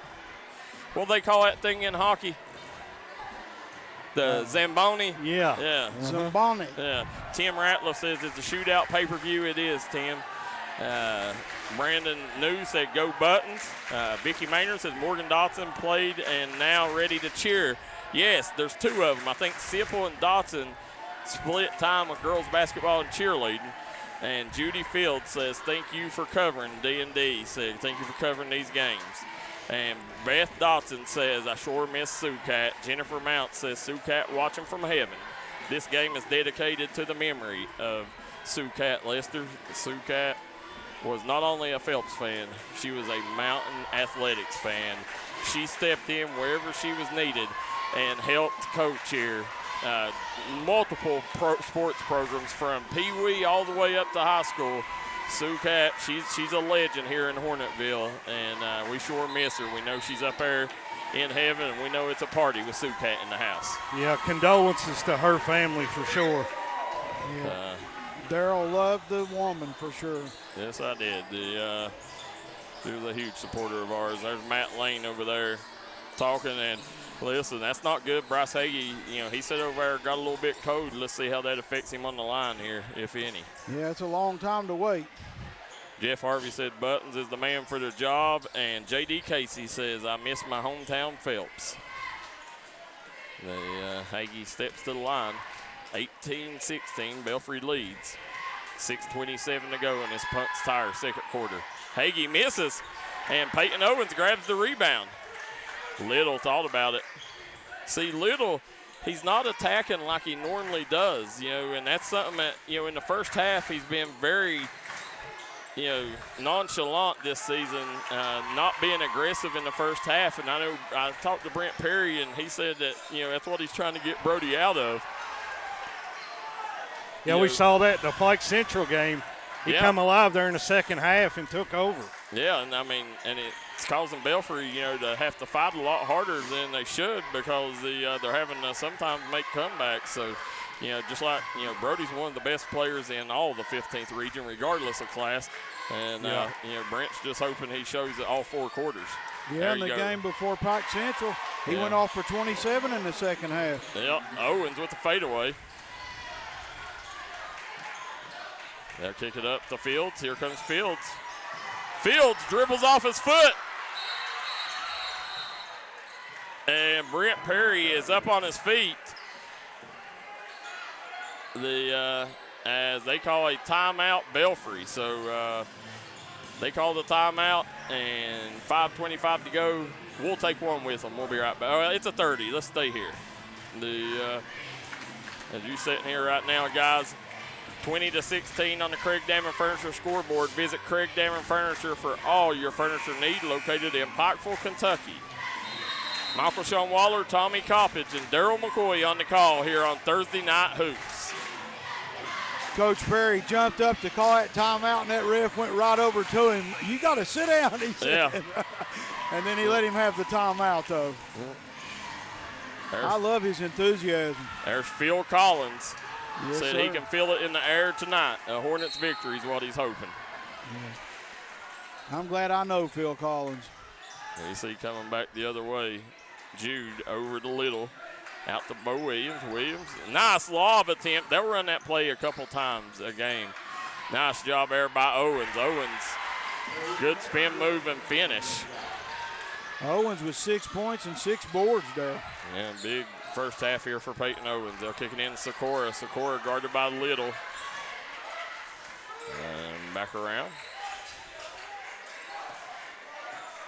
What do they call that thing in hockey? The Zamboni? Yeah. Zamboni. Yeah. Tim Ratliff says it's a shootout pay-per-view. It is, Tim. Brandon New said go Buttons. Vicky Maynard says Morgan Dotson played and now ready to cheer. Yes, there's two of them. I think Sipple and Dotson split time with girls basketball and cheerleading. And Judy Fields says thank you for covering D&D. Said thank you for covering these games. And Beth Dotson says, I sure miss Sioux-Cat. Jennifer Mount says, Sioux-Cat watching from heaven. This game is dedicated to the memory of Sioux-Cat Lester. Sioux-Cat was not only a Phelps fan, she was a Mountain Athletics fan. She stepped in wherever she was needed and helped coach here. Multiple sports programs from Pee Wee all the way up to high school. Sioux-Cat, she's a legend here in Hornetville, and we sure miss her. We know she's up there in heaven, and we know it's a party with Sioux-Cat in the house. Yeah, condolences to her family for sure. Yeah. Darryl loved the woman for sure. Yes, I did. She was a huge supporter of ours. There's Matt Lane over there talking, and listen, that's not good. Bryce Hagee, he said over there got a little bit cold. Let's see how that affects him on the line here, if any. Yeah, it's a long time to wait. Jeff Harvey said Buttons is the man for the job, and J.D. Casey says, I miss my hometown Phelps. Hagee steps to the line. 18-16, Belfry leads. 6:27 to go in this Punk's Tire second quarter. Hagee misses, and Peyton Owens grabs the rebound. Little thought about it. See, Little, he's not attacking like he normally does, and that's something that, in the first half he's been very, nonchalant this season, not being aggressive in the first half. And I know I talked to Brent Perry, and he said that, that's what he's trying to get Brody out of. Yeah, we saw that in the Pike Central game. He come alive there in the second half and took over. Yeah, and it's causing Belfry, to have to fight a lot harder than they should because they're having to sometimes make comebacks. So, just like, Brody's one of the best players in all the 15th region, regardless of class. And, Brent's just hoping he shows it all four quarters. Yeah, in the game before Pike Central, he went off for 27 in the second half. Yep, Owens with the fadeaway. They'll kick it up to Fields. Here comes Fields. Fields dribbles off his foot. And Brent Perry is up on his feet. As they call a timeout, Belfry. So they call the timeout, and 5:25 to go. We'll take one with them. We'll be right back. Oh, it's a 30. Let's stay here. As you're sitting here right now, guys, 20-16 on the Craig Damon Furniture scoreboard. Visit Craig Damon Furniture for all your furniture need, located in Pikeville, Kentucky. Michael Shawn Waller, Tommy Coppage, and Darryl McCoy on the call here on Thursday Night Hoops. Coach Perry jumped up to call that timeout, and that ref went right over to him. You got to sit down, he said. Yeah. And then he let him have the timeout, though. I love his enthusiasm. There's Phil Collins. Yes, Said sir. he can feel it in the air tonight. A Hornets victory is what he's hoping. I'm glad I know Phil Collins. You see coming back the other way. Jude over to Little. Out to Bo Williams. Nice lob attempt. They'll run that play a couple times a game. Nice job there by Owens. Good spin move and finish. Owens with 6 points and 6 boards there. Yeah, big first half here for Peyton Owens. They'll kick it in to Sikora. Sikora guarded by Little. And back around.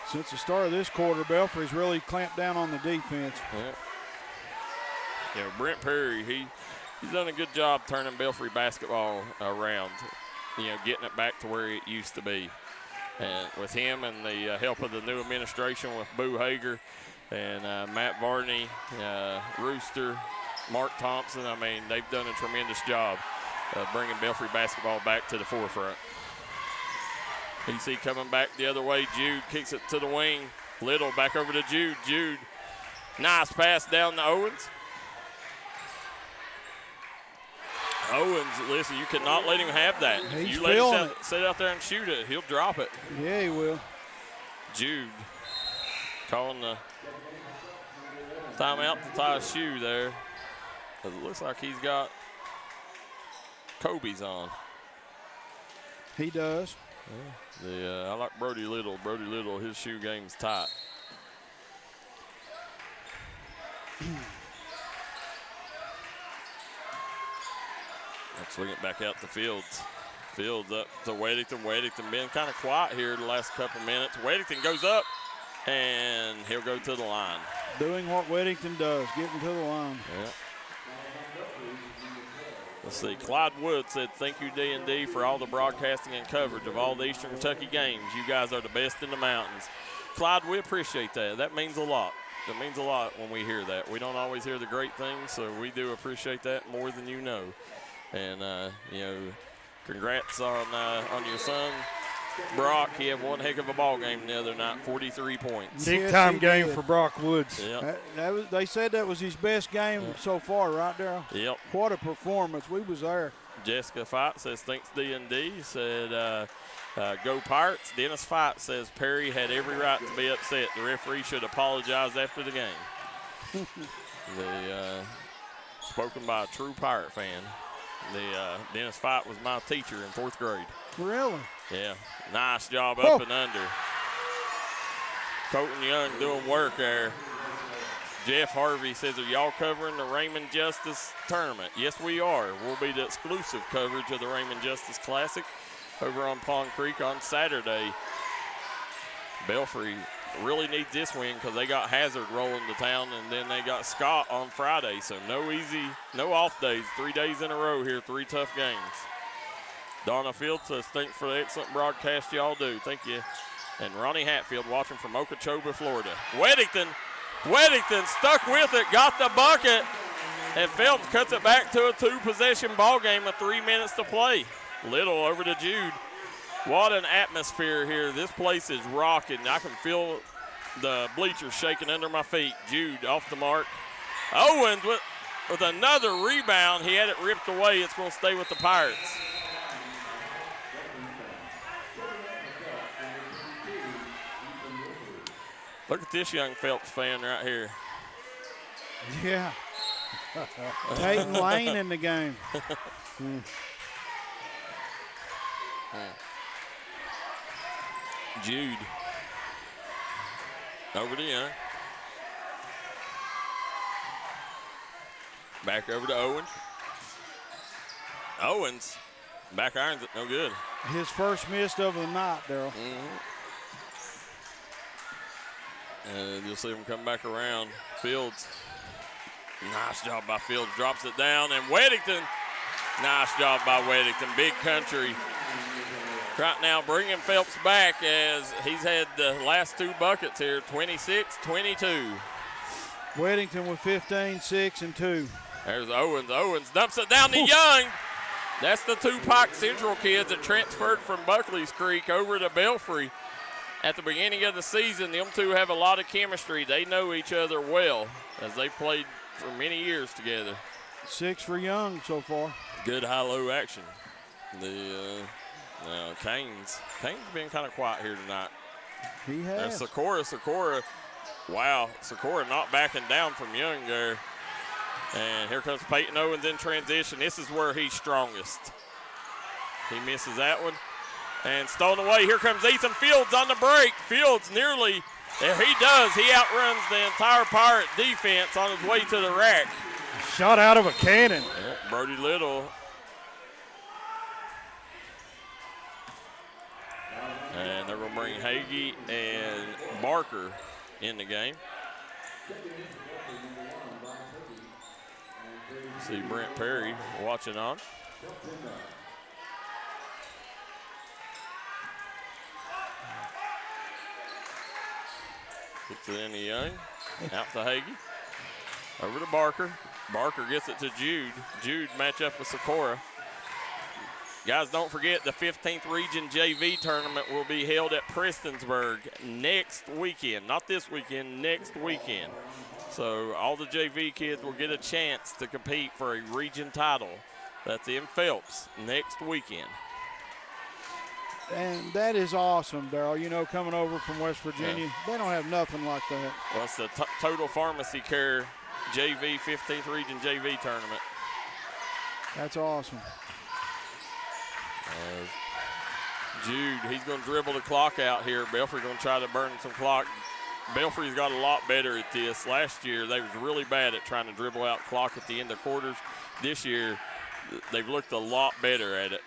Since the start of this quarter, Belfry's really clamped down on the defense. Yeah, Brent Perry, he's done a good job turning Belfry basketball around, getting it back to where it used to be. And with him and the help of the new administration with Boo Hager and Matt Varney, Rooster, Mark Thompson, I mean, they've done a tremendous job of bringing Belfry basketball back to the forefront. EC coming back the other way. Jude kicks it to the wing. Little back over to Jude. Jude, nice pass down to Owens. Owens, listen, you cannot let him have that. If you let him sit out there and shoot it, he'll drop it. Yeah, he will. Jude calling the timeout to tie a shoe there. It looks like he's got Kobe's on. He does. I like Brody Little. Brody Little, his shoe game's tight. Let's swing it back out to Fields. Fields up to Weddington. Weddington been kind of quiet here the last couple minutes. Weddington goes up, and he'll go to the line. Doing what Weddington does, getting to the line. Yeah. Let's see. Clyde Wood said, "Thank you, D&D, for all the broadcasting and coverage of all the Eastern Kentucky games. You guys are the best in the mountains." Clyde, we appreciate that. That means a lot. It means a lot when we hear that. We don't always hear the great things, so we do appreciate that more than you know. And, congrats on your son, Brock. He had one heck of a ball game the other night, 43 points. Big-time game for Brock Woods. Yep. They said that was his best game so far, right, Darryl? Yep. What a performance. We was there. Jessica Fight says, "Thanks, D&D." Said, "Go Pirates." Dennis Fight says, "Perry had every right to be upset. The referee should apologize after the game." Spoken by a true Pirate fan. Dennis Fight was my teacher in 4th grade. Really? Yeah. Nice job up and under. Colton Young doing work there. Jeff Harvey says, "Are y'all covering the Raymond Justice tournament?" Yes, we are. We'll be the exclusive coverage of the Raymond Justice Classic over on Pond Creek on Saturday. Belfry really needs this win because they got Hazard rolling to town, and then they got Scott on Friday. So no off days. 3 days in a row here, 3 tough games. Donna Field says, "Thanks for the excellent broadcast y'all do." Thank you. And Ronnie Hatfield watching from Okeechobee, Florida. Weddington stuck with it, got the bucket, and Phelps cuts it back to a 2-possession ball game with 3 minutes to play. Little over to Jude. What an atmosphere here. This place is rocking. I can feel the bleachers shaking under my feet. Jude off the mark. Owens with another rebound. He had it ripped away. It's going to stay with the Pirates. Look at this young Phelps fan right here. Yeah. Taking Lane in the game. Jude. Over to Young. Back over to Owens. Owens. Back irons it, no good. His first miss of the night, Darryl. And you'll see him come back around. Fields. Nice job by Fields. Drops it down. And Weddington. Nice job by Weddington. Big country. Right now bringing Phelps back as he's had the last 2 buckets here. 26-22. Weddington with 15, 6, and 2. There's Owens. Owens dumps it down to Young. That's the two Pike Central kids that transferred from Buckley's Creek over to Belfry at the beginning of the season. Them two have a lot of chemistry. They know each other well as they played for many years together. 6 for Young so far. Good high-low action. The Kane's been kind of quiet here tonight. He has. There's Sikora. Wow, Sikora not backing down from Young there. And here comes Peyton Owens in transition. This is where he's strongest. He misses that one. And stolen away. Here comes Ethan Fields on the break. Fields nearly, there he does. He outruns the entire Pirate defense on his way to the rack. Shot out of a cannon. Yep, Brody Little. And they're going to bring Hagee and Barker in the game. See Brent Perry watching on. Gets it into Young. Out to Hagee. Over to Barker. Barker gets it to Jude. Jude match up with Sikora. Guys, don't forget the 15th Region JV tournament will be held at Prestonsburg next weekend. Not this weekend, next weekend. So all the JV kids will get a chance to compete for a region title. That's in Phelps next weekend. And that is awesome, Darryl. You know, coming over from West Virginia, they don't have nothing like that. Well, it's the Total Pharmacy Care JV 15th Region JV tournament. That's awesome. Jude, he's going to dribble the clock out here. Belfry going to try to burn some clock. Belfry's got a lot better at this. Last year, they was really bad at trying to dribble out clock at the end of quarters. This year, they've looked a lot better at it.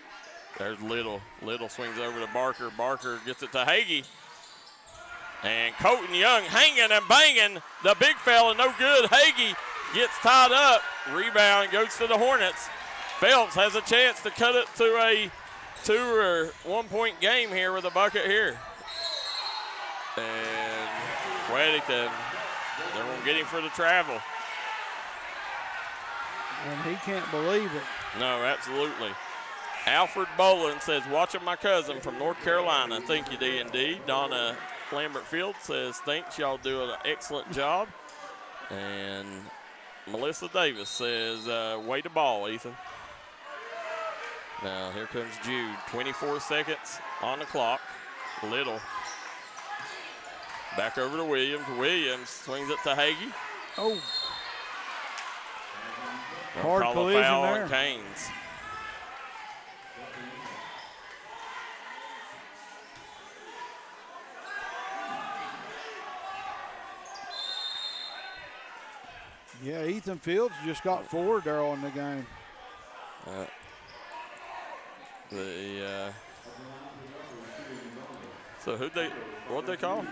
There's Little. Little swings over to Barker. Barker gets it to Hagee. And Colton Young hanging and banging. The big fella, no good. Hagee gets tied up. Rebound goes to the Hornets. Phelps has a chance to cut it to a 2 or 1 point game here with a bucket here. And Weddington, they're going to get him for the travel. And he can't believe it. No, absolutely. Alfred Boland says, watching my cousin from North Carolina. Thank you, D&D. Donna Lambert-Field says, thanks, y'all do an excellent job. And Melissa Davis says, way to ball, Ethan. Now, here comes Jude. 24 seconds on the clock. Little. Back over to Williams. Williams swings it to Hagee. Oh. Hard collision foul there. on Canes. Yeah, Ethan Fields just got 4, Darryl, in the game. So what'd they call?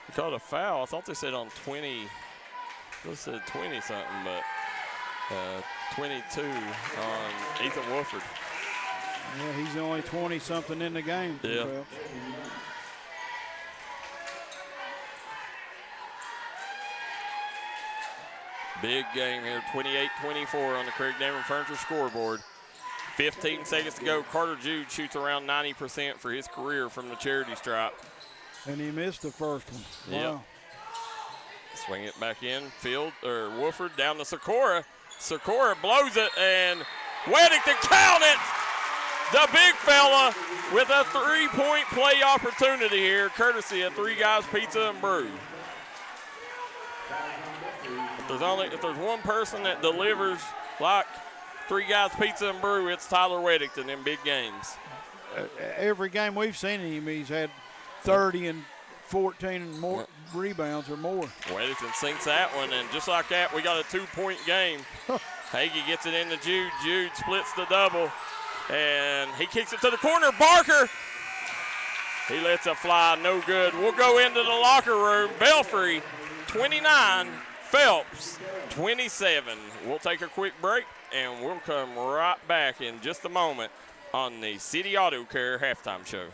They called a foul. I thought they said on 20. They said 20 something, but 22 on Ethan Wolford. Yeah, he's only 20 something in the game. Yeah. Big game here, 28-24 on the Craig Dameron Furniture scoreboard. 15 seconds to go. Carter Jude shoots around 90% for his career from the charity stripe. And he missed the first one. Yep. Wow. Swing it back in. Wolford down to Sikora. Sikora blows it, and Weddington count it. The big fella with a 3-point play opportunity here, courtesy of Three Guys Pizza and Brew. If there's one person that delivers like Three Guys Pizza and Brew, it's Tyler Weddington in big games. Every game we've seen him, he's had 30 and 14 and more rebounds or more. Weddington sinks that one, and just like that, we got a 2-point game. Hagee gets it into Jude. Jude splits the double, and he kicks it to the corner. Barker, he lets it fly, no good. We'll go into the locker room. Belfry, 29. Phelps, 27. We'll take a quick break, and we'll come right back in just a moment on the City Auto Care halftime show.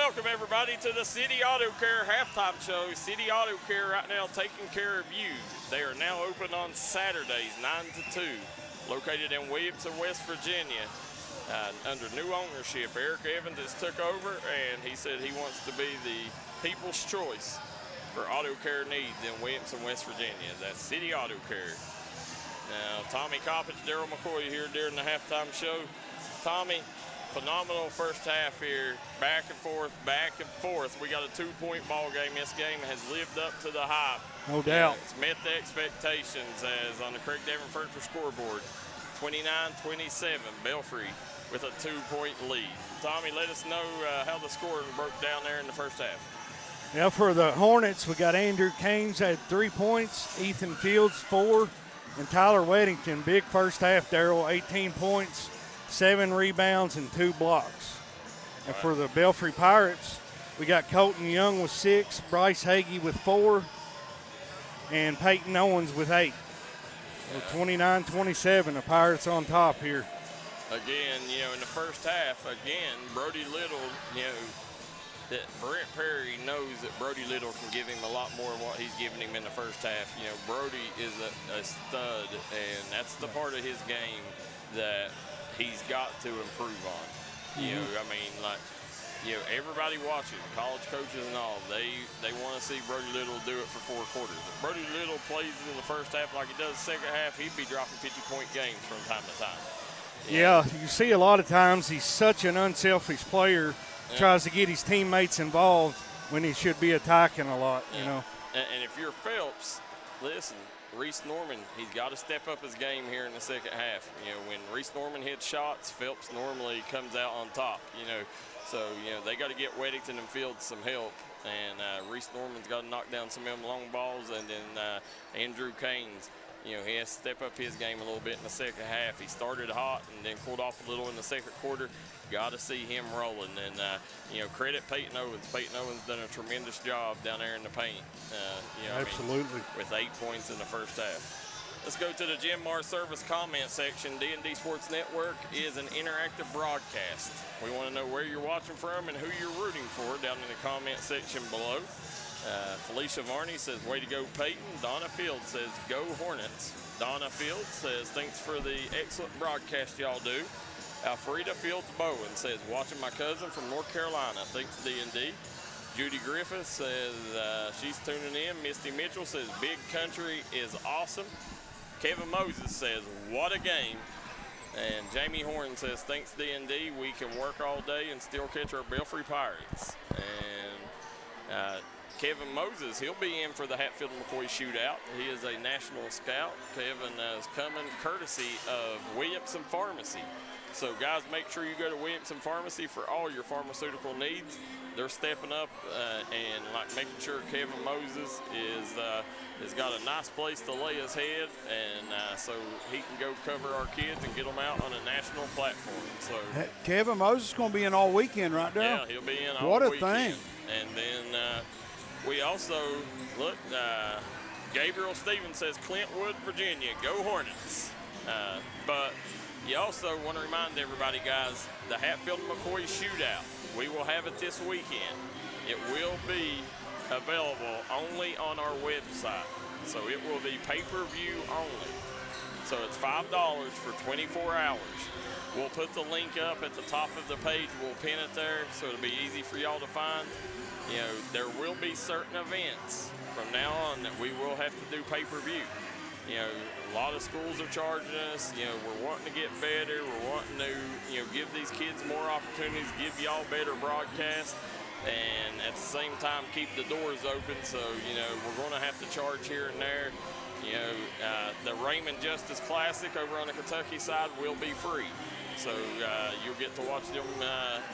welcome everybody to the City Auto Care halftime show. City Auto Care right now taking care of you. They are now open on Saturdays, 9 to 2, located in Williamson, West Virginia. Under new ownership, Eric Evans has took over, and he said he wants to be the people's choice for auto care needs in Williamson, West Virginia. That's City Auto Care. Now, Tommy Coppage, Darryl McCoy here during the halftime show. Tommy, phenomenal first half here, back and forth, back and forth. We got a 2-point ball game. This game has lived up to the hype. No doubt. It's met the expectations as on the Craig Devon Furniture scoreboard. 29-27, Belfry with a 2-point lead. Tommy, let us know how the scoring broke down there in the first half. Yeah, for the Hornets, we got Andrew Caines had 3 points, Ethan Fields 4, and Tyler Weddington, big first half, Darryl, 18 points, 7 rebounds, and 2 blocks. And for the Belfry Pirates, we got Colton Young with 6, Bryce Hagee with 4, and Peyton Owens with 8. So 29-27, the Pirates on top here. Again, in the first half, Brody Little, that Brent Perry knows that Brody Little can give him a lot more than what he's giving him in the first half. Brody is a stud, and that's the part of his game that he's got to improve on. Everybody watching, college coaches and all, they want to see Brody Little do it for 4 quarters. If Brody Little plays in the first half like he does the second half, he'd be dropping 50-point games from time to time. Yeah, you see a lot of times he's such an unselfish player, tries to get his teammates involved when he should be attacking a lot, And if you're Phelps, listen, Reese Norman, he's got to step up his game here in the second half. When Reese Norman hits shots, Phelps normally comes out on top, So, they got to get Weddington and Fields some help. And Reese Norman's got to knock down some of them long balls. And then Andrew Caines, he has to step up his game a little bit in the second half. He started hot and then cooled off a little in the second quarter. Got to see him rolling. And, credit Peyton Owens. Peyton Owens done a tremendous job down there in the paint. Absolutely. With 8 points in the first half. Let's go to the Jim Mar Service comment section. D&D Sports Network is an interactive broadcast. We want to know where you're watching from and who you're rooting for down in the comment section below. Felicia Varney says, way to go, Peyton. Donna Fields says, go Hornets. Donna Fields says, thanks for the excellent broadcast y'all do. Alfreda Fields Bowen says, watching my cousin from North Carolina. Thanks, D&D. Judy Griffith says she's tuning in. Misty Mitchell says, big country is awesome. Kevin Moses says, what a game. And Jamie Horn says, thanks, D&D. We can work all day and still catch our Belfry Pirates. And Kevin Moses, he'll be in for the Hatfield and McCoy shootout. He is a national scout. Kevin is coming courtesy of Williamson Pharmacy. So, guys, make sure you go to Williamson Pharmacy for all your pharmaceutical needs. They're stepping up and making sure Kevin Moses has got a nice place to lay his head, and so he can go cover our kids and get them out on a national platform. So Kevin Moses is going to be in all weekend, right there. Yeah, he'll be in all weekend. What a thing! And then we also look. Gabriel Stevens says Clintwood, Virginia, go Hornets. But you also want to remind everybody, guys, the Hatfield and McCoy shootout. We will have it this weekend. It will be available only on our website. So it will be pay-per-view only. So it's $5 for 24 hours. We'll put the link up at the top of the page. We'll pin it there so it'll be easy for y'all to find. There will be certain events from now on that we will have to do pay-per-view. A lot of schools are charging us. We're wanting to get better. We're wanting to, give these kids more opportunities, give y'all better broadcasts, and at the same time keep the doors open. So, we're going to have to charge here and there. The Raymond Justice Classic over on the Kentucky side will be free. So you'll get to watch them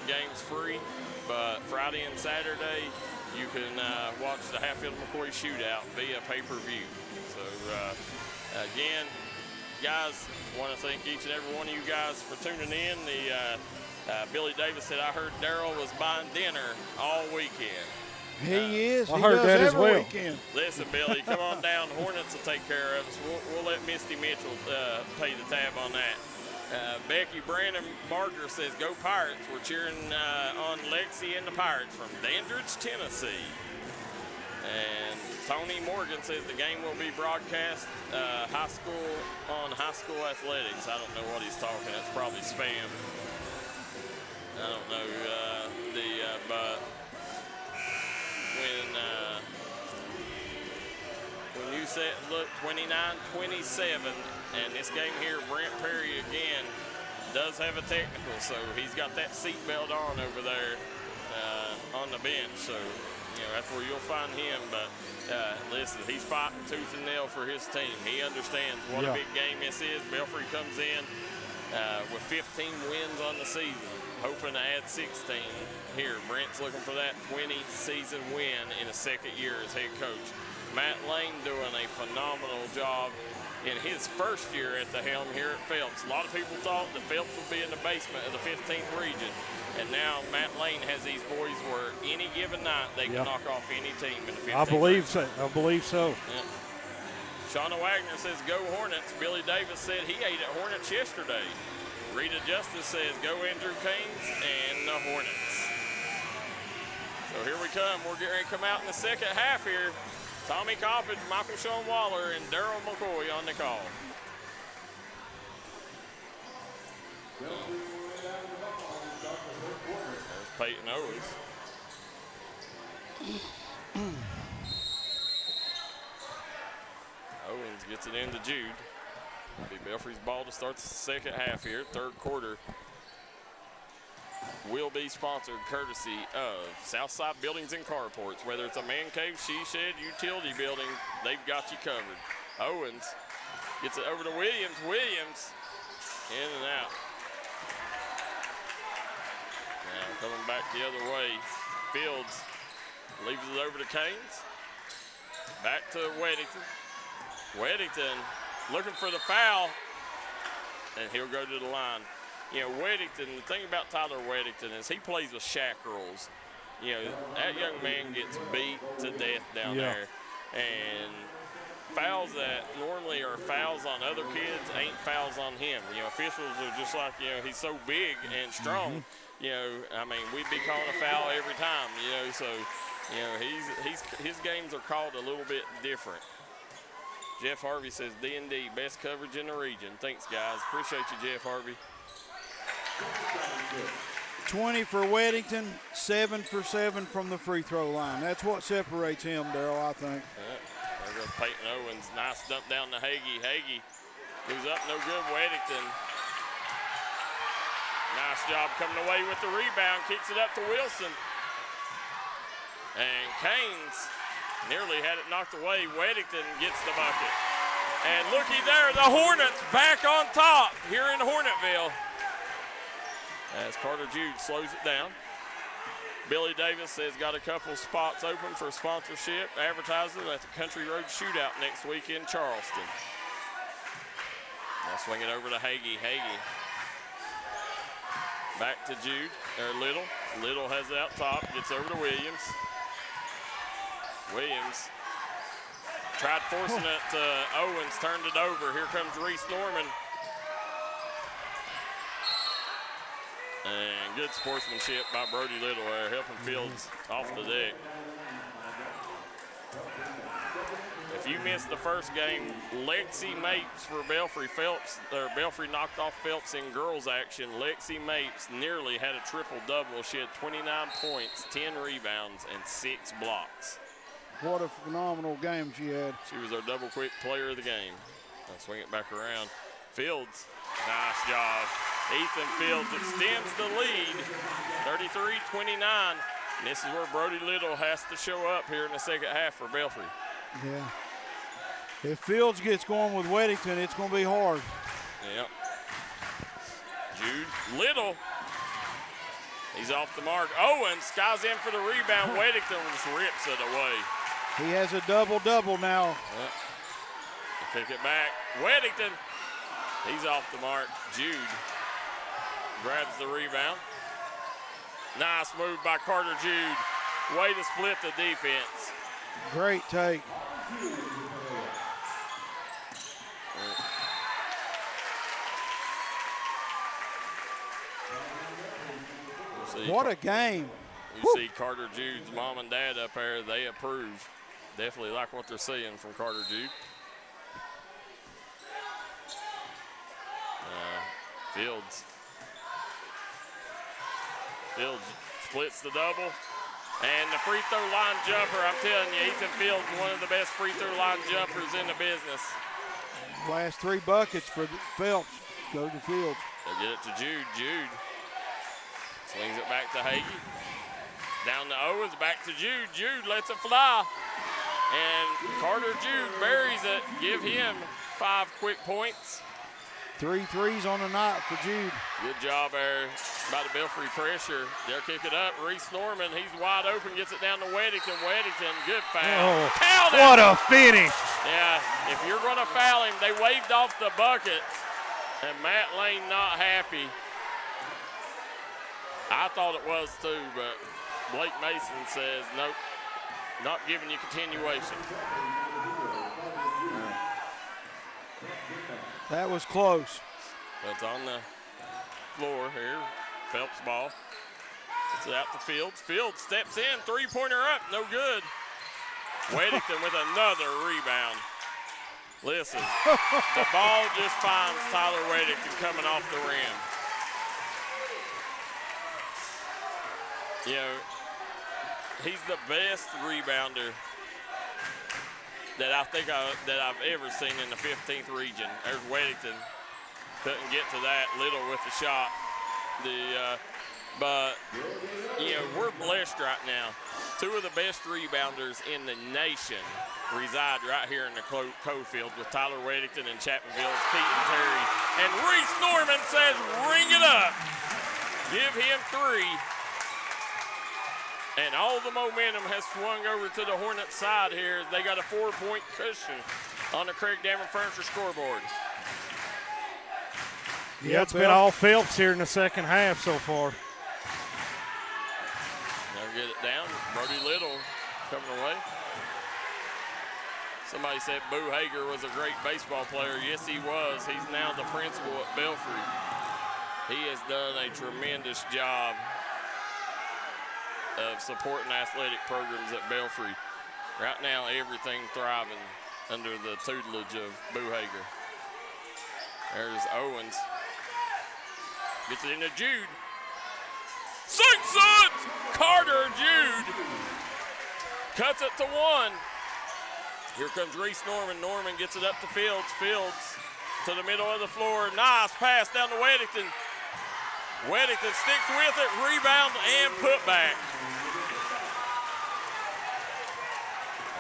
games free. But Friday and Saturday, you can watch the Hatfield and McCoy shootout via pay-per-view. So, again, guys, want to thank each and every one of you guys for tuning in. Billy Davis said, I heard Darryl was buying dinner all weekend. He is. I heard that as well. Weekend. Listen, Billy, come on down. Hornets will take care of us. We'll let Misty Mitchell pay the tab on that. Becky Brandon Barker says, "Go Pirates." We're cheering on Lexi and the Pirates from Dandridge, Tennessee. And Tony Morgan says the game will be broadcast high school athletics. I don't know what he's talking. It's probably spam. I don't know but when you said look 29-27, and this game here, Brent Perry again does have a technical, so he's got that seatbelt on over there on the bench. So that's where you'll find him. But listen, he's fighting tooth and nail for his team. He understands what a big game this is. Belfry comes in with 15 wins on the season, hoping to add 16 here. Brent's looking for that 20-season win in his second year as head coach. Matt Lane doing a phenomenal job in his first year at the helm here at Phelps. A lot of people thought that Phelps would be in the basement of the 15th region. And now Matt Lane has these boys where any given night they can knock off any team in the 15th. I believe so. Yeah. Shauna Wagner says, "Go Hornets." Billy Davis said he ate at Hornets yesterday. Rita Justice says, "Go Andrew Canes and the Hornets." So here we come. We're getting ready to come out in the second half here. Tommy Coppage, Michael Shawn Waller, and Darryl McCoy on the call. There's Peyton Owens. Owens gets it into Jude. It'll be Belfry's ball to start the second half here. Third quarter will be sponsored courtesy of Southside Buildings and Carports. Whether it's a man cave, she shed, utility building, they've got you covered. Owens gets it over to Williams. Williams in and out. Now coming back the other way. Fields leaves it over to Canes. Back to Weddington. Weddington looking for the foul, and he'll go to the line. Weddington, the thing about Tyler Weddington is he plays with Shaq rules. That young man gets beat to death down there. And fouls that normally are fouls on other kids ain't fouls on him. Officials are just like, he's so big and strong. We'd be calling a foul every time, so, his games are called a little bit different. Jeff Harvey says, D&D, best coverage in the region. Thanks, guys. Appreciate you, Jeff Harvey. 20 for Weddington, 7 for 7 from the free throw line. That's what separates him, Darryl, I think. There goes Peyton Owens. Nice dump down to Hagee. Hagee goes up, no good. Weddington. Nice job coming away with the rebound. Kicks it up to Wilson. And Canes nearly had it knocked away. Weddington gets the bucket. And looky there, the Hornets back on top here in Hornetville. As Carter Jude slows it down. Billy Davis has got a couple spots open for sponsorship advertising at the Country Road Shootout next week in Charleston. Now swing it over to Hagee. Hagee. Back to Jude, or Little. Little has it out top, gets over to Williams. Williams tried forcing it to Owens, turned it over. Here comes Reese Norman. And good sportsmanship by Brody Little there, helping Fields off the deck. If you missed the first game, Lexi Mapes for Belfry. Belfry knocked off Phelps in girls action. Lexi Mapes nearly had a triple-double. She had 29 points, 10 rebounds, and 6 blocks. What a phenomenal game she had. She was our double-quick player of the game. I'll swing it back around. Fields, nice job. Ethan Fields extends the lead, 33-29. And this is where Brody Little has to show up here in the second half for Belfry. Yeah. If Fields gets going with Weddington, it's going to be hard. Yep. Jude Little. He's off the mark. Owens skies in for the rebound. Weddington just rips it away. He has a double-double now. Yep. Kick it back. Weddington. He's off the mark. Jude grabs the rebound. Nice move by Carter Jude. Way to split the defense. Great take. What a game. You see Carter Jude's mom and dad up there. They approve. Definitely like what they're seeing from Carter Jude. Fields splits the double. And the free throw line jumper, I'm telling you, Ethan Fields is one of the best free throw line jumpers in the business. Last 3 buckets for Phelps. Go to Fields. They get it to Jude. Jude swings it back to Hagee. Down to Owens, back to Jude. Jude lets it fly. And Carter Jude buries it. Give him 5 quick points. 3 threes on the night for Jude. Good job there by the Belfry pressure. They'll kick it up. Reese Norman, he's wide open, gets it down to Weddington. Weddington, good foul. Oh, what a finish. Yeah, if you're going to foul him, they waved off the bucket. And Matt Lane not happy. I thought it was too, but Blake Mason says, nope, not giving you continuation. That was close. It's on the floor here. Phelps ball. It's out to Fields. Fields steps in. 3-pointer up. No good. Weddington with another rebound. Listen, the ball just finds Tyler Weddington coming off the rim. You know, he's the best rebounder that I think that I've ever seen in the 15th region. There's Weddington. Couldn't get to that. Little with the shot. But, you know, we're blessed right now. 2 of the best rebounders in the nation reside right here in the Cofield with Tyler Weddington and Chapmanville's Pete and Terry. And Reese Norman says, ring it up. Give him 3. And all the momentum has swung over to the Hornets side here. They got a 4-point cushion on the Craig Dammer Furniture scoreboard. Yeah, it's been all Phelps here in the second half so far. They'll get it down. Brody Little coming away. Somebody said Boo Hager was a great baseball player. Yes, he was. He's now the principal at Belfry. He has done a tremendous job of supporting athletic programs at Belfry. Right now, everything thriving under the tutelage of Boo Hager. There's Owens. Gets it into Jude. Sinks it! Carter Jude cuts it to 1. Here comes Reese Norman. Norman gets it up to Fields. Fields to the middle of the floor. Nice pass down to Weddington. Weddington sticks with it, rebound and put back.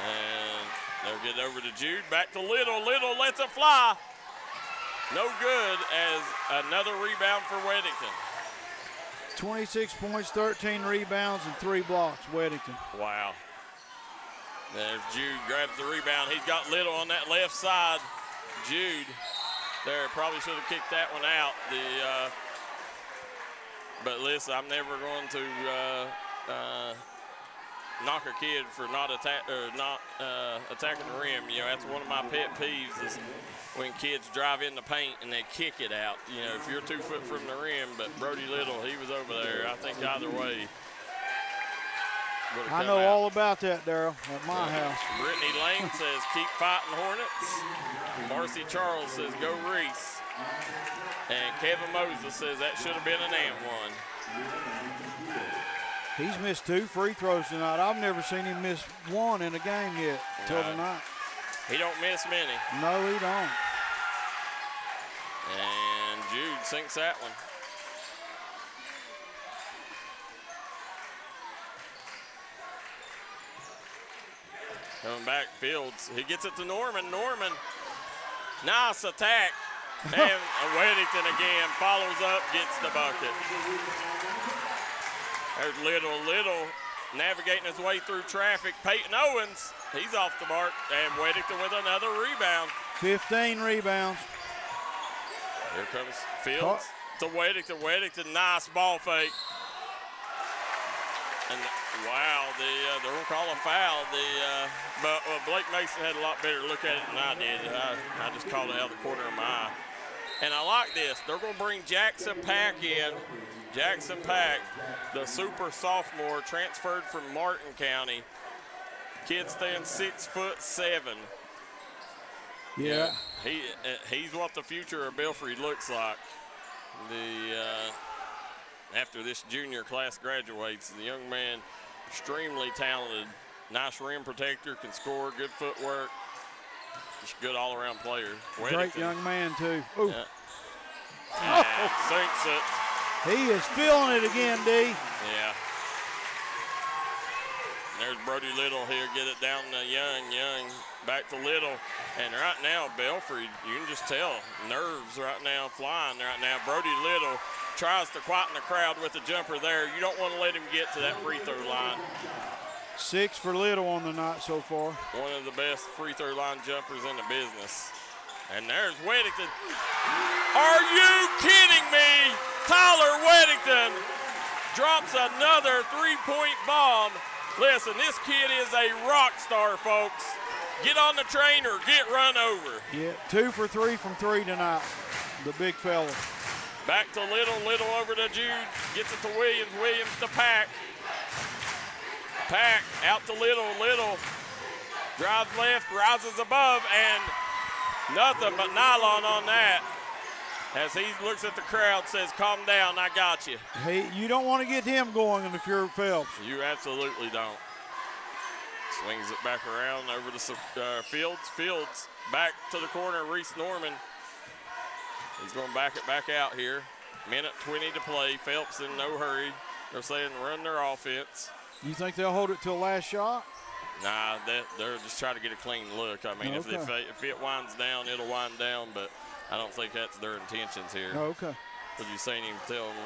And they'll get over to Jude, back to Little. Little lets it fly. No good as another rebound for Weddington. 26 points, 13 rebounds, and 3 blocks, Weddington. Wow. There's Jude, grabs the rebound. He's got Little on that left side. Jude there, probably should have kicked that one out. But listen, I'm never going to knock a kid for not attacking the rim. You know, that's one of my pet peeves is when kids drive in the paint and they kick it out. You know, if you're 2 foot from the rim, but Brody Little, he was over there. I think either way. I know all about that, Darryl, at my house. Brittany Lane says, keep fighting, Hornets. Marcy Charles says, go Reese. And Kevin Moses says that should have been an and 1. He's missed 2 free throws tonight. I've never seen him miss 1 in a game yet until tonight. He don't miss many. No, he don't. And Jude sinks that one. Coming back, Fields. He gets it to Norman. Norman, nice attack. And Weddington again follows up, gets the bucket. There's Little navigating his way through traffic. Peyton Owens, he's off the mark. And Weddington with another rebound. 15 rebounds. Here comes Fields to Weddington. Weddington, nice ball fake. And wow, they're going to call a foul. But Blake Mason had a lot better look at it than I did. I just called it out of the corner of my eye. And I like this. They're going to bring Jackson Pack in Jackson Pack, the super sophomore, transferred from Martin County. Kid stands 6'7". Yeah. He's what the future of Belfry looks like. After this junior class graduates, the young man, extremely talented, nice rim protector, can score, good footwork, just a good all-around player. Great young man, too. Ooh. Yeah. Sinks it. He is feeling it again, D. Yeah. There's Brody Little here, get it down to Young, back to Little. And right now, Belfry, you can just tell, nerves right now, flying right now. Brody Little tries to quieten the crowd with the jumper there. You don't want to let him get to that free throw line. 6 for Little on the night so far. One of the best free throw line jumpers in the business. And there's Weddington. Are you kidding me? Tyler Weddington drops another three-point bomb. Listen, this kid is a rock star, folks. Get on the train or get run over. Yeah, 2 for 3 from 3 tonight, the big fella. Back to Little over to Jude, gets it to Williams to Pack. Pack out to Little, drives left, rises above, and nothing but nylon on that. As he looks at the crowd, says, calm down, I got you. Hey, you don't want to get him going if you're Phelps. You absolutely don't. Swings it back around over to Fields. Fields back to the corner, Reese Norman. He's going to back it back out here. Minute 20 to play. Phelps in no hurry. They're saying run their offense. You think they'll hold it till last shot? Nah, they're just trying to get a clean look. I mean, okay. if it winds down, it'll wind down, but I don't think that's their intentions here. Okay. Because you've seen him tell them,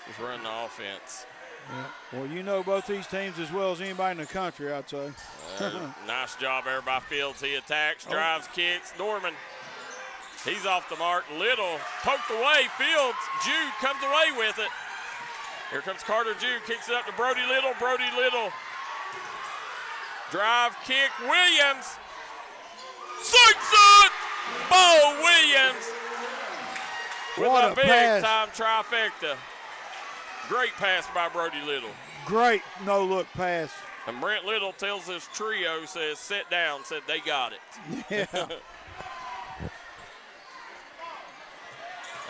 just run the offense. Yeah. Well, you know both these teams as well as anybody in the country, I'd say. Nice job there by Fields. He attacks, drives, kicks. Norman, he's off the mark. Little poked away. Fields, Jude comes away with it. Here comes Carter Jude, kicks it up to Brody Little. Brody Little. Drive, kick, Williams. Sinks it! Bo Williams with what a big pass. time trifecta. Great pass by Brody Little. Great no-look pass. And Brent Little tells his trio, says, sit down, said they got it. Yeah.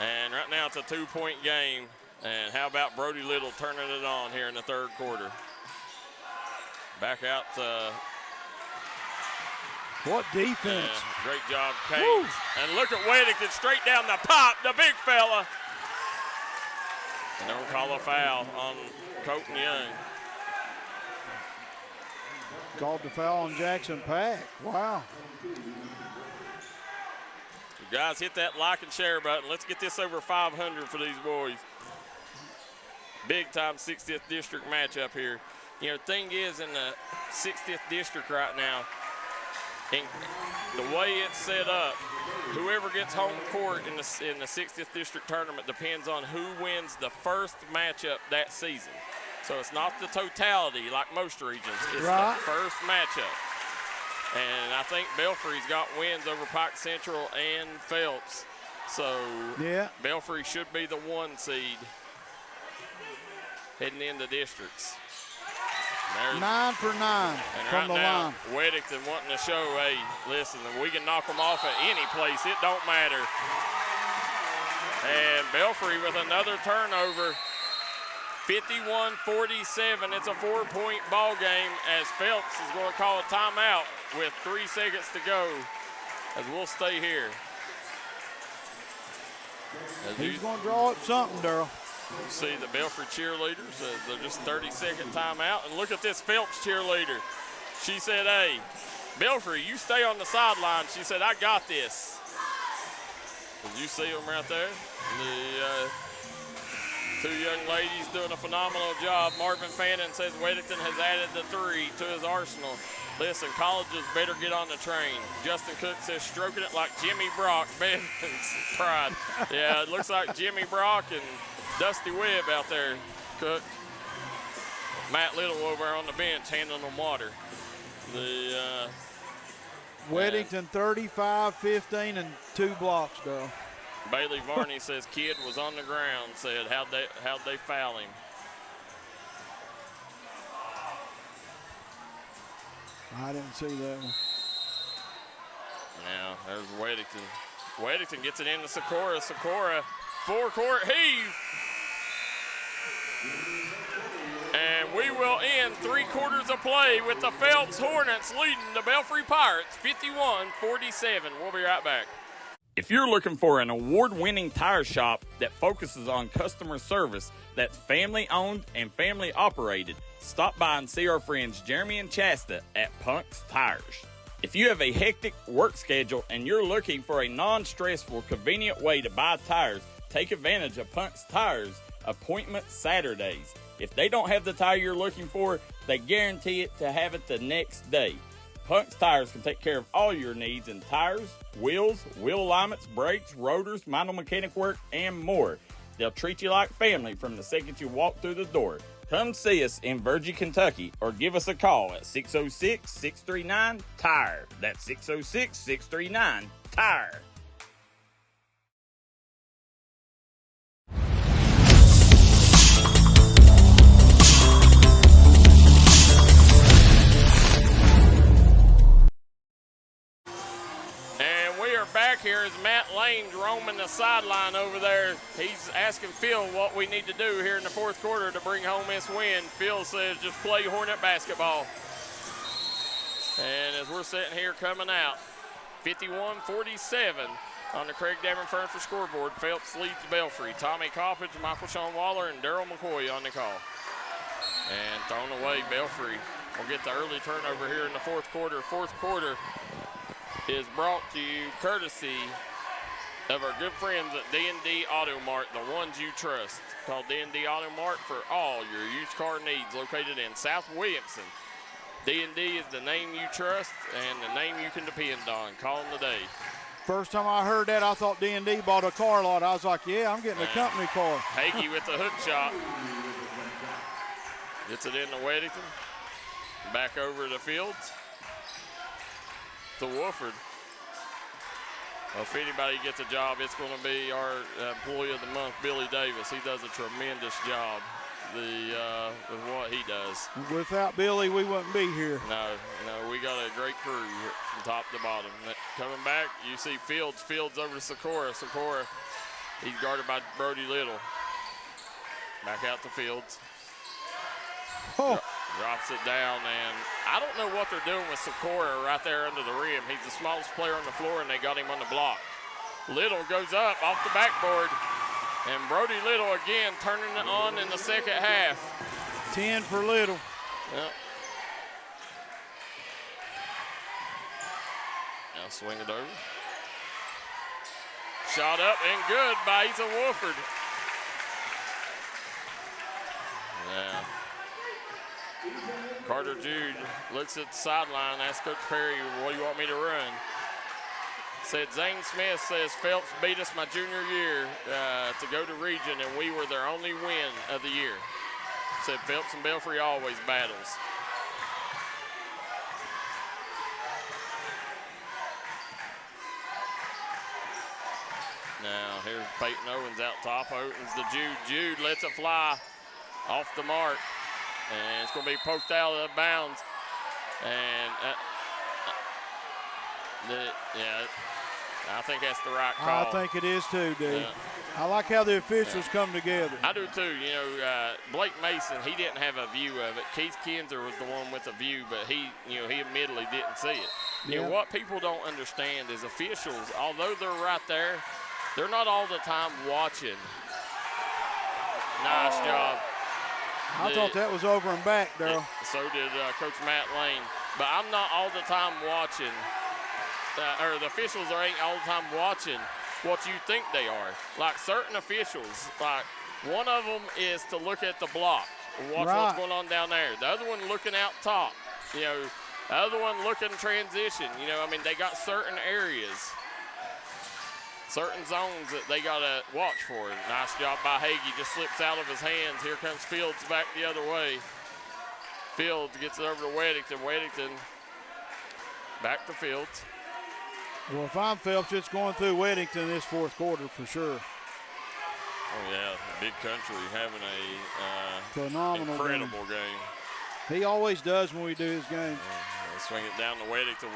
And right now it's a 2-point game. And how about Brody Little turning it on here in the third quarter? Back out to... What defense. Yeah, great job, Canes. And look at Weddington straight down the pop, the big fella. And don't call a foul on Colton Young. Called the foul on Jackson Pack. Wow. You guys, hit that like and share button. Let's get this over 500 for these boys. Big time 60th district matchup here. You know, the thing is, in the 60th district right now, and the way it's set up, whoever gets home court in the 60th district tournament depends on who wins the first matchup that season. So it's not the totality like most regions. It's the first matchup. And I think Belfry's got wins over Pike Central and Phelps. So yeah, Belfry should be the 1 seed heading into districts. 9 for 9 from the line. Weddington wanting to show, hey, listen, we can knock them off at any place. It don't matter. And Belfry with another turnover. 51-47. It's a 4-point ball game as Phelps is going to call a timeout with 3 seconds to go as we'll stay here. He's going to draw up something, Darryl. You see the Belfry cheerleaders, they're just 30-second timeout. And look at this Phelps cheerleader. She said, hey, Belfry, you stay on the sideline. She said, I got this. Did you see them right there? The two young ladies doing a phenomenal job. Marvin Fannin says Weddington has added the 3 to his arsenal. Listen, colleges better get on the train. Justin Cook says stroking it like Jimmy Brock. Bevan's pride. Yeah, it looks like Jimmy Brock and Dusty Webb out there, Cook. Matt Little over on the bench handing them water. Weddington 35, 15, and 2 blocks, though. Bailey Varney says kid was on the ground, said how'd they foul him. I didn't see that one. Now, there's Weddington. Weddington gets it into Sikora. Sikora, forecourt heave. And we will end 3/4 of play with the Phelps Hornets leading the Belfry Pirates 51-47. We'll be right back. If you're looking for an award-winning tire shop that focuses on customer service that's family-owned and family-operated, stop by and see our friends Jeremy and Chasta at Punk's Tires. If you have a hectic work schedule and you're looking for a non-stressful, convenient way to buy tires, take advantage of Punk's Tires Appointment Saturdays. If they don't have the tire you're looking for, they guarantee it to have it the next day. Punk's Tires can take care of all your needs in tires, wheels, wheel alignments, brakes, rotors, minor mechanic work, and more. They'll treat you like family from the second you walk through the door. Come see us in Virgie, Kentucky, or give us a call at 606-639-TIRE. That's 606-639-TIRE. Back here is Matt Lane roaming the sideline over there. He's asking Phil what we need to do here in the 4th quarter to bring home this win. Phil says just play Hornet basketball. And as we're sitting here coming out, 51-47 on the Craig Dameron Furniture scoreboard. Phelps leads Belfry. Tommy Coppage, Michael Shawn Waller, and Darryl McCoy on the call. And thrown away, Belfry will get the early turnover here in the 4th quarter. 4th quarter is brought to you courtesy of our good friends at D&D Auto Mart, the ones you trust. Call D&D Auto Mart for all your used car needs, located in South Williamson. D&D is the name you trust and the name you can depend on. Call them today. First time I heard that, I thought D&D bought a car lot. I was like, yeah, I'm getting a company car. Hagee with the hook shot. Gets it into Weddington. Back over to Fields. To Wolford. Well, if anybody gets a job, it's going to be our employee of the month, Billy Davis. He does a tremendous job with what he does. Without Billy, we wouldn't be here. No, we got a great crew from top to bottom. Coming back, you see Fields over to Sikora. Sikora, he's guarded by Brody Little. Back out to Fields. Oh. Drops it down, and I don't know what they're doing with Sikora right there under the rim. He's the smallest player on the floor, and they got him on the block. Little goes up off the backboard, and Brody Little again turning it on in the second half. 10 for Little. Yep. Now swing it over. Shot up and good by Ethan Wolford. Yeah. Carter Jude looks at the sideline, asks Coach Perry, what do you want me to run? Said Zane Smith says Phelps beat us my junior year to go to region, and we were their only win of the year. Said Phelps and Belfry always battles. Now here's Peyton Owens out top. Owens to Jude. Jude lets it fly off the mark. And it's going to be poked out of bounds. And, I think that's the right call. I think it is too, dude. Yeah. I like how the officials come together. I do too. Blake Mason, he didn't have a view of it. Keith Kinzer was the one with the view, but he admittedly didn't see it. Yeah. What people don't understand is officials, although they're right there, they're not all the time watching. Nice job. I thought that was over and back, Darryl. So did Coach Matt Lane. But I'm not all the time watching, or the officials ain't all the time watching what you think they are. Like certain officials, like one of them is to look at the block, watch what's going on down there. The other one looking out top. The other one looking transition. They got certain areas, certain zones that they got to watch for. Nice job by Hagee. Just slips out of his hands. Here comes Fields back the other way. Fields gets it over to Weddington. Weddington back to Fields. Well, if I'm Phelps, it's going through Weddington this fourth quarter for sure. Oh, yeah, Big Country having a phenomenal incredible game. He always does when we do his games. Swing it down to Weddington.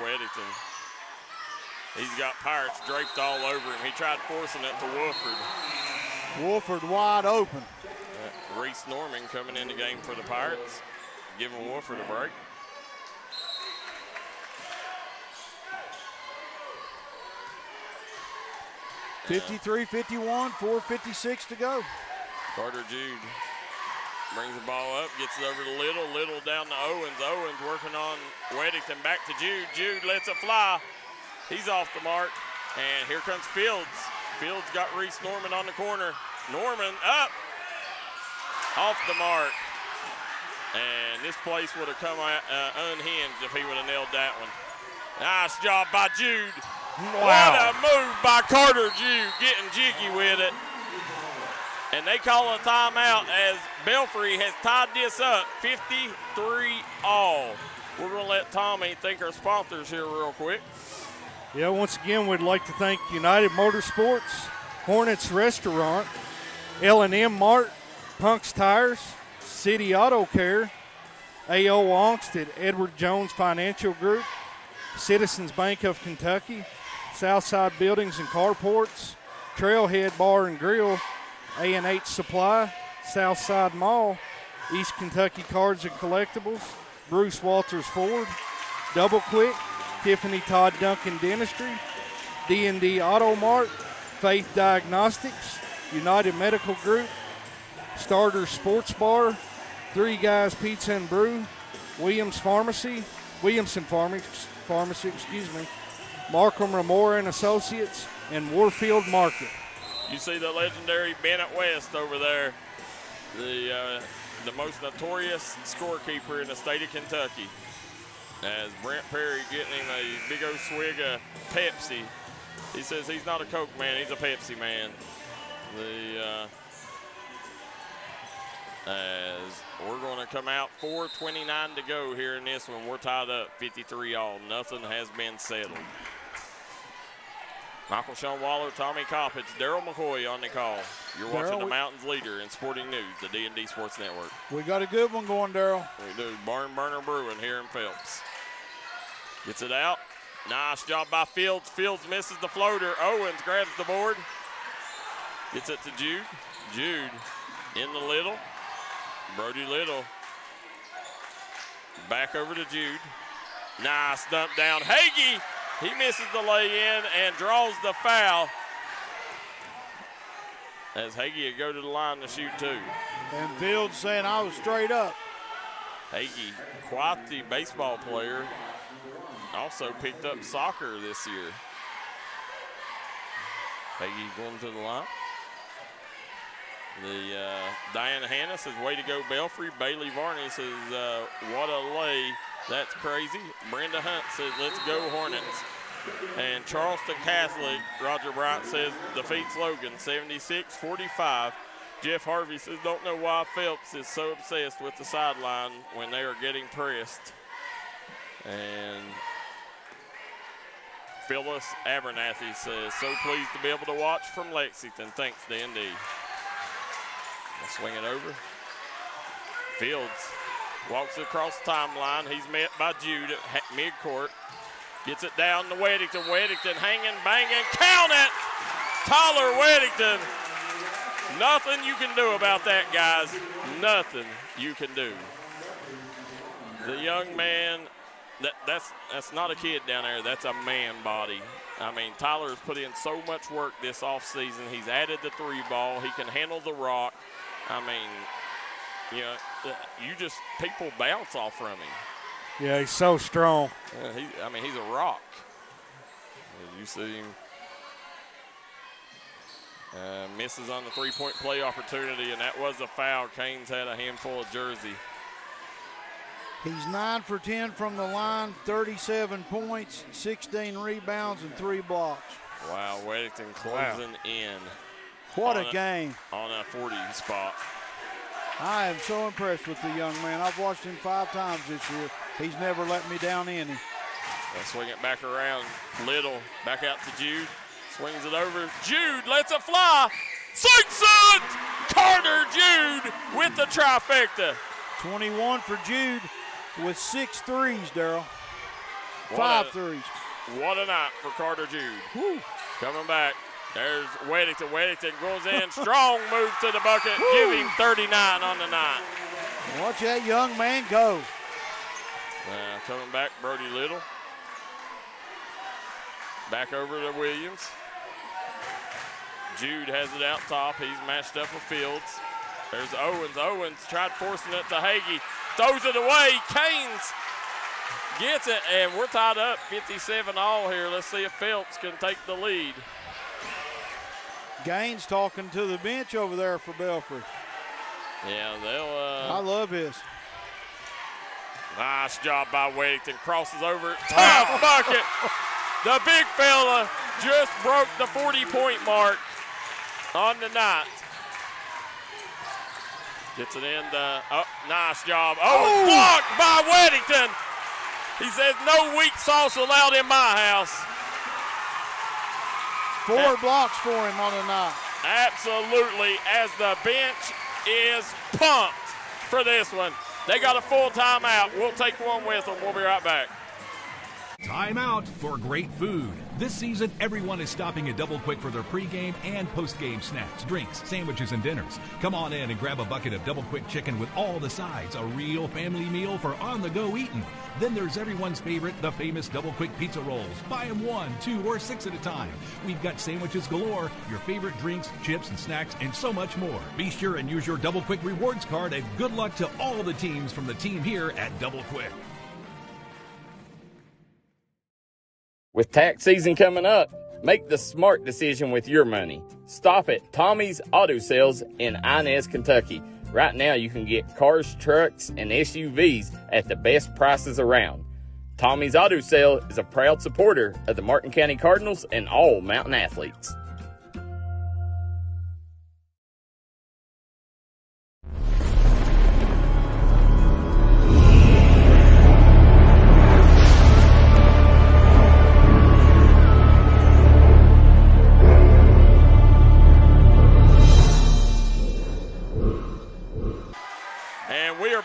He's got Pirates draped all over him. He tried forcing it to Wolford. Wolford wide open. Reese Norman coming in the game for the Pirates, giving Wolford a break. (53-51), 4:56 to go. Carter Jude brings the ball up, gets it over to Little. Little down to Owens. Owens working on Weddington. Back to Jude. Jude lets it fly. He's off the mark. And here comes Fields. Fields got Reese Norman on the corner. Norman up. Off the mark. And this place would have come unhinged if he would have nailed that one. Nice job by Jude. Wow. What a move by Carter Jude, getting jiggy with it. And they call a timeout as Belfry has tied this up 53-all. We're going to let Tommy thank our sponsors here real quick. Yeah, once again, we'd like to thank United Motorsports, Hornets Restaurant, L&M Mart, Punk's Tires, City Auto Care, A.O. Ongstead, Edward Jones Financial Group, Citizens Bank of Kentucky, Southside Buildings and Carports, Trailhead Bar and Grill, A&H Supply, Southside Mall, East Kentucky Cards and Collectibles, Bruce Walters Ford, Double Quick, Tiffany Todd Duncan Dentistry, D&D Auto Mart, Faith Diagnostics, United Medical Group, Starter Sports Bar, Three Guys Pizza and Brew, Williamson Pharmacy, Markham Ramora and Associates, and Warfield Market. You see the legendary Bennett West over there, the most notorious scorekeeper in the state of Kentucky. As Brent Perry getting him a big old swig of Pepsi. He says he's not a Coke man, he's a Pepsi man. As we're going to come out 4:29 to go here in this one. We're tied up 53-all. Nothing has been settled. Michael Shawn Waller, Tommy Coppage, Darryl McCoy on the call. You're watching the Mountains leader in sporting news, the D&D Sports Network. We got a good one going, Darryl. We do. Barn Burner Brewing here in Phelps. Gets it out. Nice job by Fields. Fields misses the floater. Owens grabs the board. Gets it to Jude. Jude in the Little. Brody Little. Back over to Jude. Nice dump down. Hagee. He misses the lay-in and draws the foul. As Hagee would go to the line to shoot two. And Fields saying I was straight up. Hagee, quite the baseball player. Also picked up soccer this year. Hagee going to the line. Diana Hanna says, way to go, Belfry. Bailey Varney says, what a lay. That's crazy. Brenda Hunt says, let's go Hornets. And Charleston Catholic, Roger Bryant says, defeats Logan 76-45. Jeff Harvey says, don't know why Phelps is so obsessed with the sideline when they are getting pressed. And Phyllis Abernathy says, so pleased to be able to watch from Lexington. Thanks, D&D. Swing it over. Fields walks across the timeline. He's met by Jude at midcourt. Gets it down to Weddington. Weddington hanging, banging. Count it! Tyler Weddington. Nothing you can do about that, guys. Nothing you can do. The young man, that's not a kid down there. That's a man body. I mean, Tyler has put in so much work this offseason. He's added the three ball. He can handle the rock. I mean, you know, people bounce off from him. Yeah, he's so strong. Yeah, he's a rock. You see him. Misses on the three-point play opportunity, and that was a foul. Canes had a handful of jersey. He's 9 for 10 from the line, 37 points, 16 rebounds, and 3 blocks. Wow, Weddington closing in. What a game. On a 40 spot. I am so impressed with the young man. I've watched him 5 times this year. He's never let me down any. They'll swing it back around. Little back out to Jude. Swings it over. Jude lets it fly. Sinks it! Carter Jude with the trifecta. 21 for Jude with 6 threes, Darryl. 5 threes. What a night for Carter Jude. Woo. Coming back. There's Weddington. Weddington goes in. Strong move to the bucket. Give him 39 on the night. Watch that young man go. Coming back, Brody Little. Back over to Williams. Jude has it out top. He's matched up with Fields. There's Owens. Owens tried forcing it to Hagee. Throws it away. Canes gets it, and we're tied up 57 all here. Let's see if Phelps can take the lead. Gaines talking to the bench over there for Belfry. Yeah, they'll. I love his. Nice job by Weddington. Crosses over. Tough bucket. The big fella just broke the 40-point mark on the night. Gets it in. Nice job. Blocked by Weddington. He says no weak sauce allowed in my house. 4 blocks for him on the night. Absolutely, as the bench is pumped for this one. They got a full timeout. We'll take one with them. We'll be right back. Timeout for great food. This season, everyone is stopping at Double Quick for their pregame and postgame snacks, drinks, sandwiches, and dinners. Come on in and grab a bucket of Double Quick chicken with all the sides, a real family meal for on-the-go eating. Then there's everyone's favorite, the famous Double Quick pizza rolls. Buy them 1, 2, or 6 at a time. We've got sandwiches galore, your favorite drinks, chips, and snacks, and so much more. Be sure and use your Double Quick rewards card, and good luck to all the teams from the team here at Double Quick. With tax season coming up, make the smart decision with your money. Stop at Tommy's Auto Sales in Inez, Kentucky. Right now you can get cars, trucks, and SUVs at the best prices around. Tommy's Auto Sale is a proud supporter of the Martin County Cardinals and all Mountain athletes.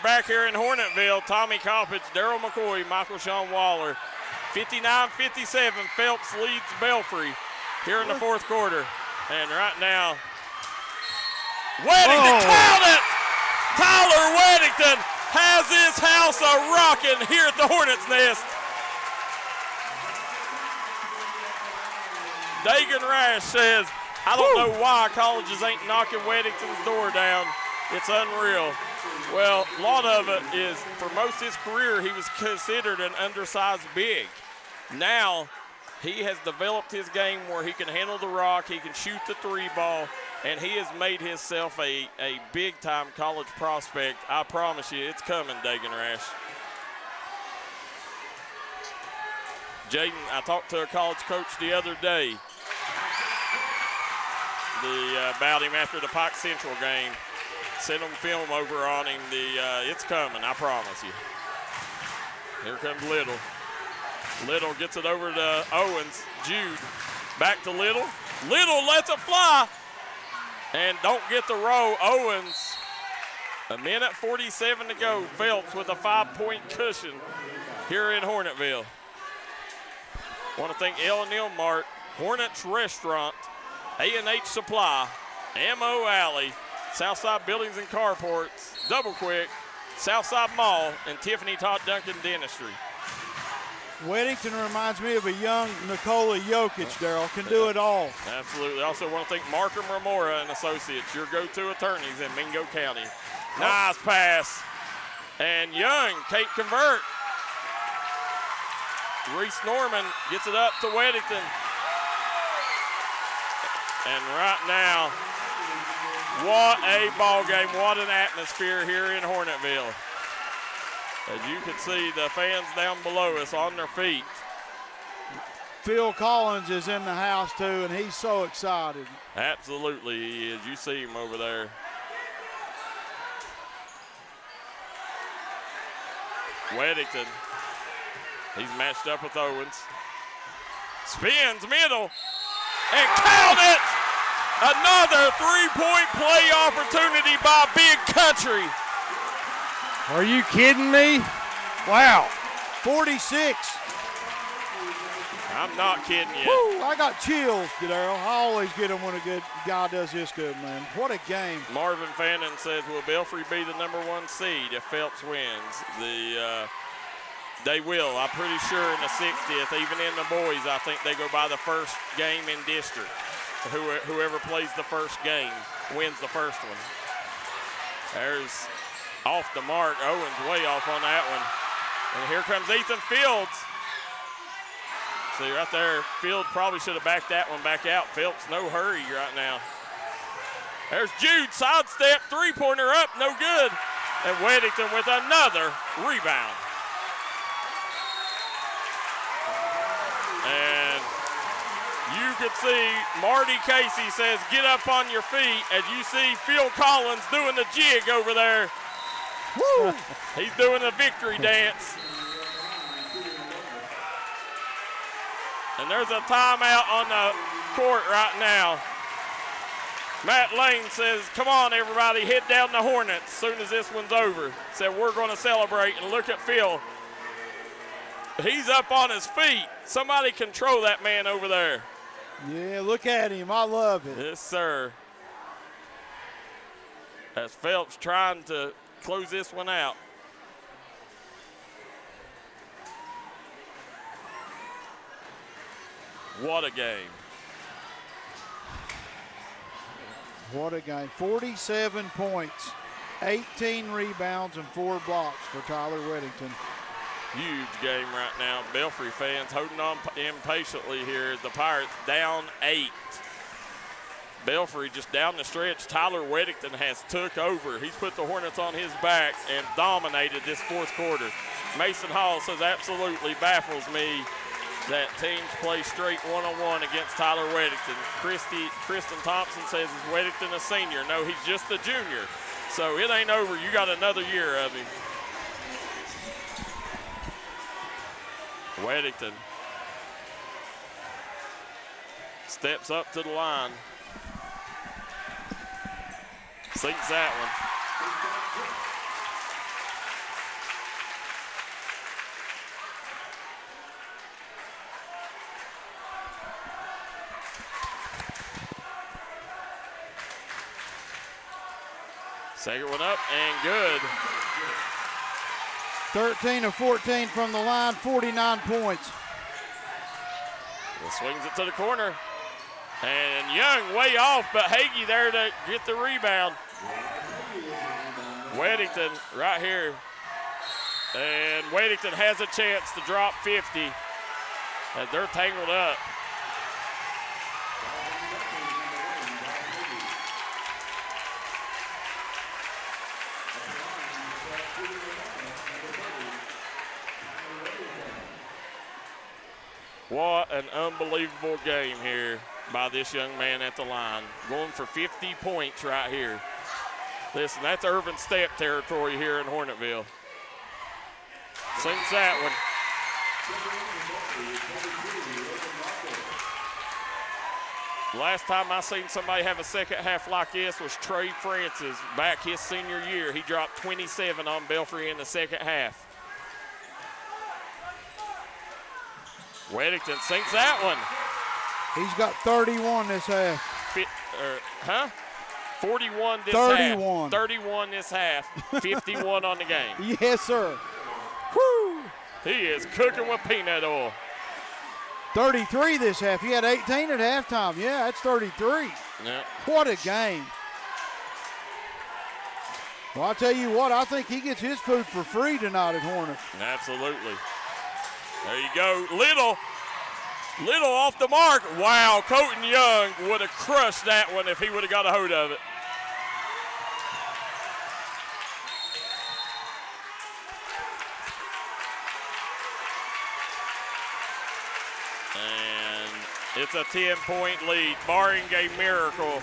Back here in Hornetville, Tommy Coppage, Darryl McCoy, Michael Shawn Waller. 59-57, Phelps leads Belfry here in the fourth quarter. And right now, Weddington, count it! Tyler Weddington has his house a-rocking here at the Hornets' Nest. Dagan Rash says, I don't know why colleges ain't knocking Weddington's door down. It's unreal. Well, a lot of it is, for most of his career, he was considered an undersized big. Now, he has developed his game where he can handle the rock, he can shoot the 3-ball, and he has made himself a big-time college prospect. I promise you, it's coming, Dagan Rash. Jaden, I talked to a college coach the other day about him after the Pike Central game. Sent him film over on him. It's coming, I promise you. Here comes Little. Little gets it over to Owens. Jude back to Little. Little lets it fly and don't get the roll. Owens, 1:47 to go. Phelps with a 5-point cushion here in Hornetville. Want to thank L&M Mart, Hornets Restaurant, A&H Supply, Ammo Alley, Southside Buildings and Carports, Double Quick, Southside Mall, and Tiffany Todd Duncan Dentistry. Weddington reminds me of a young Nikola Jokic, Darryl. Can do it all. Absolutely. Also want to thank Markham Remora and Associates, your go-to attorneys in Mingo County. Nice pass. And Young can't convert. Reese Norman gets it up to Weddington. And right now, what a ball game, what an atmosphere here in Hornetville. As you can see, the fans down below us on their feet. Phil Collins is in the house too, and he's so excited. Absolutely he is. You see him over there. Weddington He's matched up with Owens. Spins middle and count it! Another three-point play opportunity by Big Country. Are you kidding me? Wow. 46. I'm not kidding you. Woo, I got chills, Darryl. I always get them when a good guy does this good, man. What a game. Marvin Fannin says, will Belfry be the #1 seed if Phelps wins? They will. I'm pretty sure in the 60th, even in the boys, I think they go by the first game in district. Whoever plays the first game wins the first one. There's off the mark. Owens way off on that one. And here comes Ethan Fields. See right there, Field probably should have backed that one back out. Phelps, no hurry right now. There's Jude, sidestep, three-pointer up, no good. And Weddington with another rebound. And you could see Marty Casey says, get up on your feet, as you see Phil Collins doing the jig over there. Woo! He's doing a victory dance. And there's a timeout on the court right now. Matt Lane says, come on, everybody, head down the Hornets as soon as this one's over. Said, we're going to celebrate. And look at Phil. He's up on his feet. Somebody control that man over there. Yeah, look at him. I love it. Yes, sir. As Phelps trying to close this one out. What a game. What a game. 47 points, 18 rebounds, and 4 blocks for Tyler Weddington. Huge game right now. Belfry fans holding on impatiently here. The Pirates down 8. Belfry just down the stretch. Tyler Weddington has took over. He's put the Hornets on his back and dominated this fourth quarter. Mason Hall says absolutely baffles me that teams play straight one-on-one against Tyler Weddington. Kristen Thompson says, is Weddington a senior? No, he's just a junior. So it ain't over. You got another year of him. Weddington steps up to the line. Sinks that one. Second one up and good. 13 of 14 from the line, 49 points. Swings it to the corner. And Young way off, but Hagee there to get the rebound. Weddington right here. And Weddington has a chance to drop 50 as they're tangled up. What an unbelievable game here by this young man at the line. Going for 50 points right here. Listen, that's Irvin Stepp territory here in Hornetville. Sinks that one. Last time I seen somebody have a second half like this was Trey Francis back his senior year. He dropped 27 on Belfry in the second half. Weddington sinks that one. He's got 31 this half. 41 this 31. half. 31 this half. 51 on the game. Yes, sir. Woo! He is cooking with peanut oil. 33 this half. He had 18 at halftime. Yeah, that's 33. Yeah. What a game. Well, I'll tell you what, I think he gets his food for free tonight at Hornets. Absolutely. There you go. Little off the mark. Wow, Colton Young would have crushed that one if he would have got a hold of it. And it's a 10-point lead. Barring a miracle,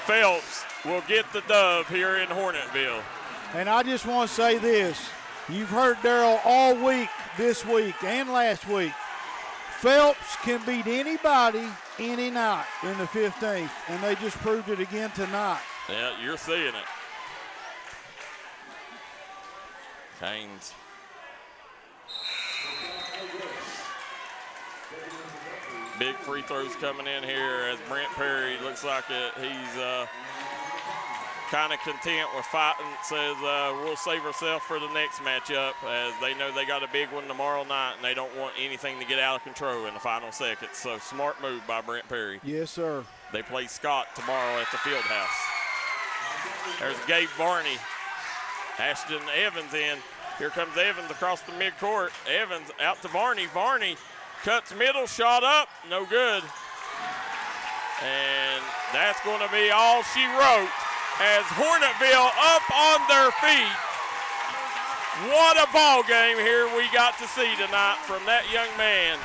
Phelps will get the dub here in Hornetville. And I just want to say this. You've heard Darryl all week, this week and last week. Phelps can beat anybody any night in the 15th, and they just proved it again tonight. Yeah, you're seeing it. Haynes. Big free throws coming in here as Brent Perry looks like he's kind of content with fighting. Says we'll save ourselves for the next matchup as they know they got a big one tomorrow night and they don't want anything to get out of control in the final seconds. So smart move by Brent Perry. Yes, sir. They play Scott tomorrow at the field house. There's Gabe Varney. Ashton Evans in. Here comes Evans across the midcourt. Evans out to Varney. Varney cuts middle, shot up, no good. And that's going to be all she wrote as Hornetville up on their feet. What a ball game here we got to see tonight from that young man.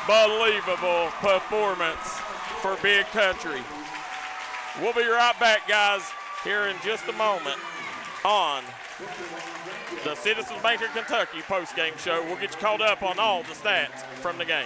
Unbelievable performance for Big Country. We'll be right back, guys, here in just a moment on the Citizens Bank of Kentucky postgame show. We'll get you caught up on all the stats from the game.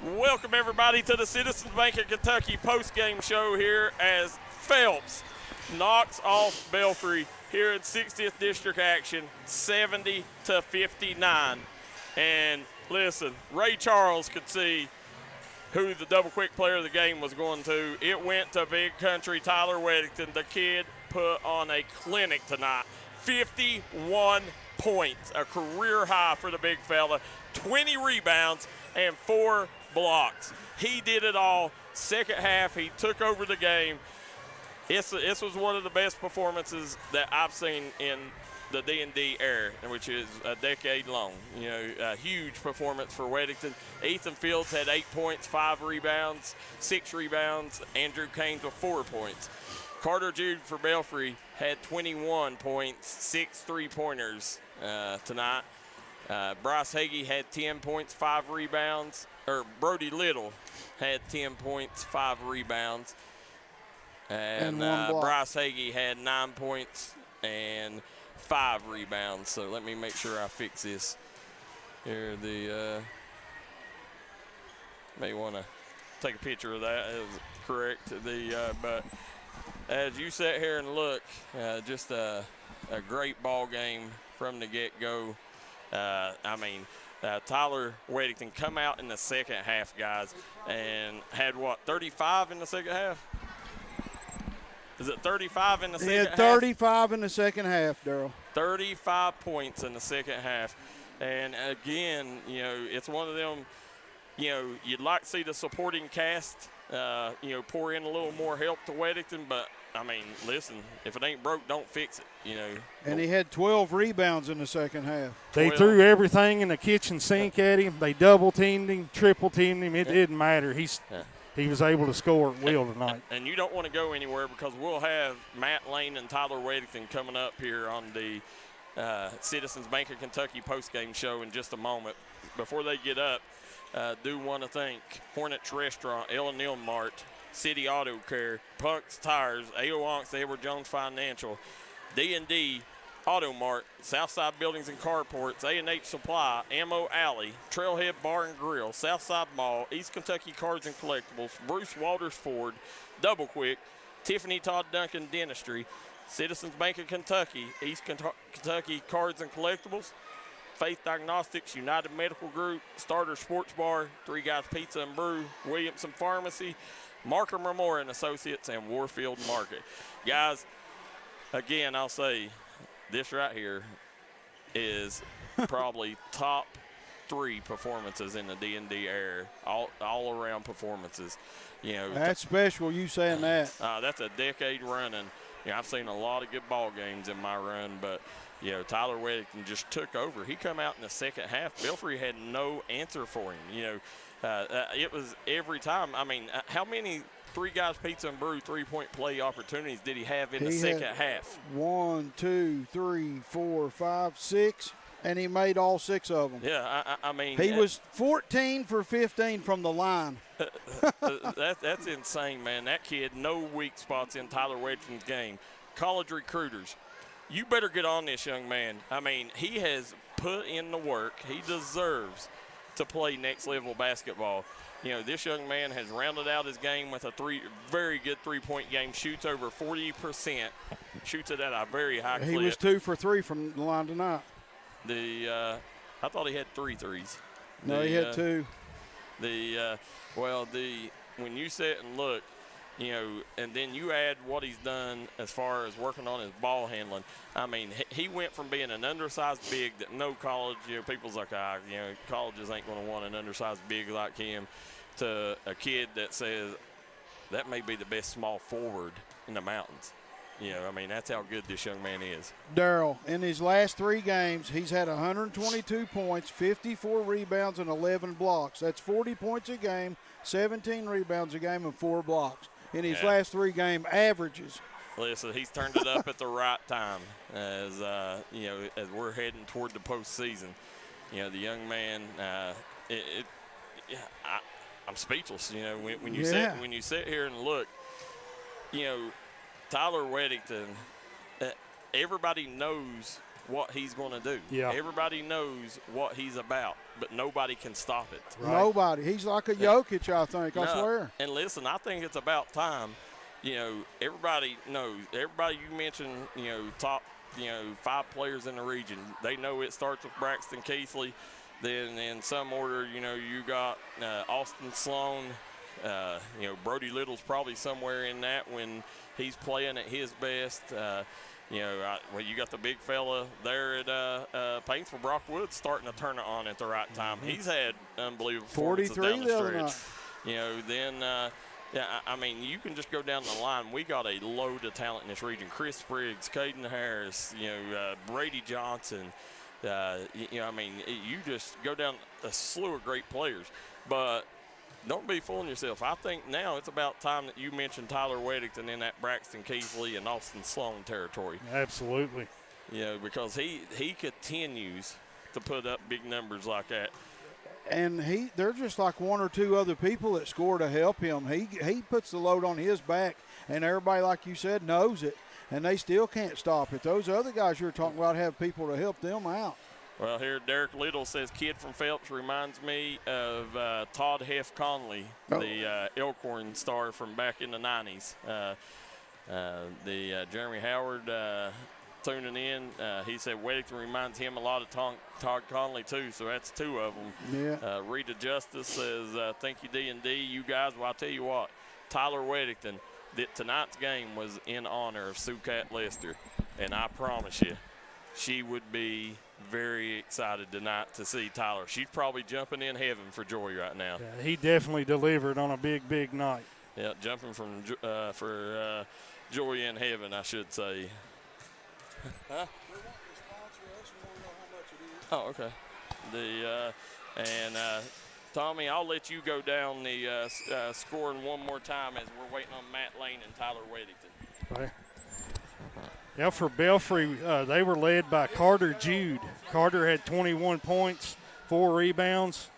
Welcome, everybody, to the Citizens Bank of Kentucky postgame show here as Phelps knocks off Belfry here in 60th District action, 70-59. And listen, Ray Charles could see who the double-quick player of the game was going to. It went to Big Country Tyler Weddington. The kid put on a clinic tonight. 51 points, a career high for the big fella, 20 rebounds, and 4 blocks. He did it all. Second half, he took over the game. This was one of the best performances that I've seen in the D&D era, which is a decade long. You know, a huge performance for Weddington. Ethan Fields had 8 points, 5 rebounds, 6 rebounds. Andrew Caines with 4 points. Carter Jude for Belfry had 21 points, 6 three-pointers tonight. Bryce Hagee had 10 points, 5 rebounds. Brody Little had 10 points, 5 rebounds. And Bryce Hagee had 9 points and 5 rebounds. So let me make sure I fix this. Here, may want to take a picture of that. It was correct. But as you sit here and look, just a great ball game from the get-go. Tyler Weddington come out in the second half, guys, and had, 35 in the second half? Is it 35 in the second half? He had 35 in the second half, Darryl. 35 points in the second half. And, again, it's one of them, you'd like to see the supporting cast, pour in a little more help to Weddington, but, listen, if it ain't broke, don't fix it, And he had 12 rebounds in the second half. They threw everything in the kitchen sink at him. They double-teamed him, triple-teamed him. It didn't matter. He was able to score at will tonight. And you don't want to go anywhere because we'll have Matt Lane and Tyler Weddington coming up here on the Citizens Bank of Kentucky postgame show in just a moment. Before they get up, do want to thank Hornets Restaurant, L&M Mart, City Auto Care, Punk's Tires, A.O. Onks, Edward Jones Financial, D&D Auto Mart, Southside Buildings and Carports, A&H Supply, Ammo Alley, Trailhead Bar and Grill, Southside Mall, East Kentucky Cards and Collectibles, Bruce Walters Ford, Double Quick, Tiffany Todd Duncan Dentistry, Citizens Bank of Kentucky, East Kentucky Cards and Collectibles, Faith Diagnostics, United Medical Group, Starter Sports Bar, Three Guys Pizza and Brew, Williamson Pharmacy, Markham Ramore and Associates, and Warfield Market. Guys, again, I'll say this right here is probably top 3 performances in the D&D era, all around performances. That's special, you saying that. That's a decade running. I've seen a lot of good ball games in my run, but Tyler Weddington just took over. He come out in the second half. Belfry had no answer for him. It was every time. How many Three Guys Pizza and Brew 3-point play opportunities did he have in the second half? 1, 2, 3, 4, 5, 6, and he made all 6 of them. Yeah, he was 14 for 15 from the line. That's insane, man. That kid, no weak spots in Tyler Weddington's game. College recruiters, you better get on this young man. He has put in the work. He deserves to play next level basketball. This young man has rounded out his game with a very good 3-point game, shoots over 40%, shoots it at a very high clip. He was 2 for 3 from the line tonight. I thought he had 3 threes. No, he had 2. When you sit and look, and then you add what he's done as far as working on his ball handling. He went from being an undersized big that no college, people's like, colleges ain't going to want an undersized big like him, to a kid that says that may be the best small forward in the mountains. That's how good this young man is. Darryl, in his last 3 games, he's had 122 points, 54 rebounds, and 11 blocks. That's 40 points a game, 17 rebounds a game, and 4 blocks. In his last 3 game averages. Listen, he's turned it up at the right time as as we're heading toward the postseason. The young man, I'm speechless. When you sit here and look, Tyler Weddington, everybody knows what he's going to do. Yeah. Everybody knows what he's about, but nobody can stop it. Right. Nobody. He's like a Jokic, I think. I No, swear. And listen, I think it's about time. You know, everybody knows. Everybody you mentioned, you know, top, 5 players in the region. They know it starts with Braxton Keithley. Then in some order, you know, you got Austin Sloan. Brody Little's probably somewhere in that when he's playing at his best. You got the big fella there at Paintsville, Brock Woods, starting to turn it on at the right time. He's had unbelievable performances 43 down the stretch. You can just go down the line. We got a load of talent in this region. Chris Spriggs, Caden Harris, Brady Johnson. You just go down a slew of great players. But don't be fooling yourself. I think now it's about time that you mentioned Tyler Weddington in that Braxton Keithley and Austin Sloan territory. Absolutely. Because he continues to put up big numbers like that. And they're just like 1 or 2 other people that score to help him. He puts the load on his back, and everybody, like you said, knows it, and they still can't stop it. Those other guys you're talking about have people to help them out. Well, here Derek Little says, kid from Phelps reminds me of Todd Heff Conley, the Elkhorn star from back in the 90s. Jeremy Howard tuning in. He said Weddington reminds him a lot of Todd Conley, too, so that's 2 of them. Yeah. Rita Justice says, thank you, D&D. You guys, well, I'll tell you what, Tyler Weddington, tonight's game was in honor of Sue Cat Lester, and I promise you, she would be very excited tonight to see Tyler. She's probably jumping in heaven for joy right now. Yeah, he definitely delivered on a big, big night. Yeah, jumping for joy in heaven, I should say. Huh? Oh, okay. Tommy, I'll let you go down the scoring one more time as we're waiting on Matt Lane and Tyler Weddington. Okay. Yeah, for Belfry, they were led by Carter Jude. Carter had 21 points, 4 rebounds.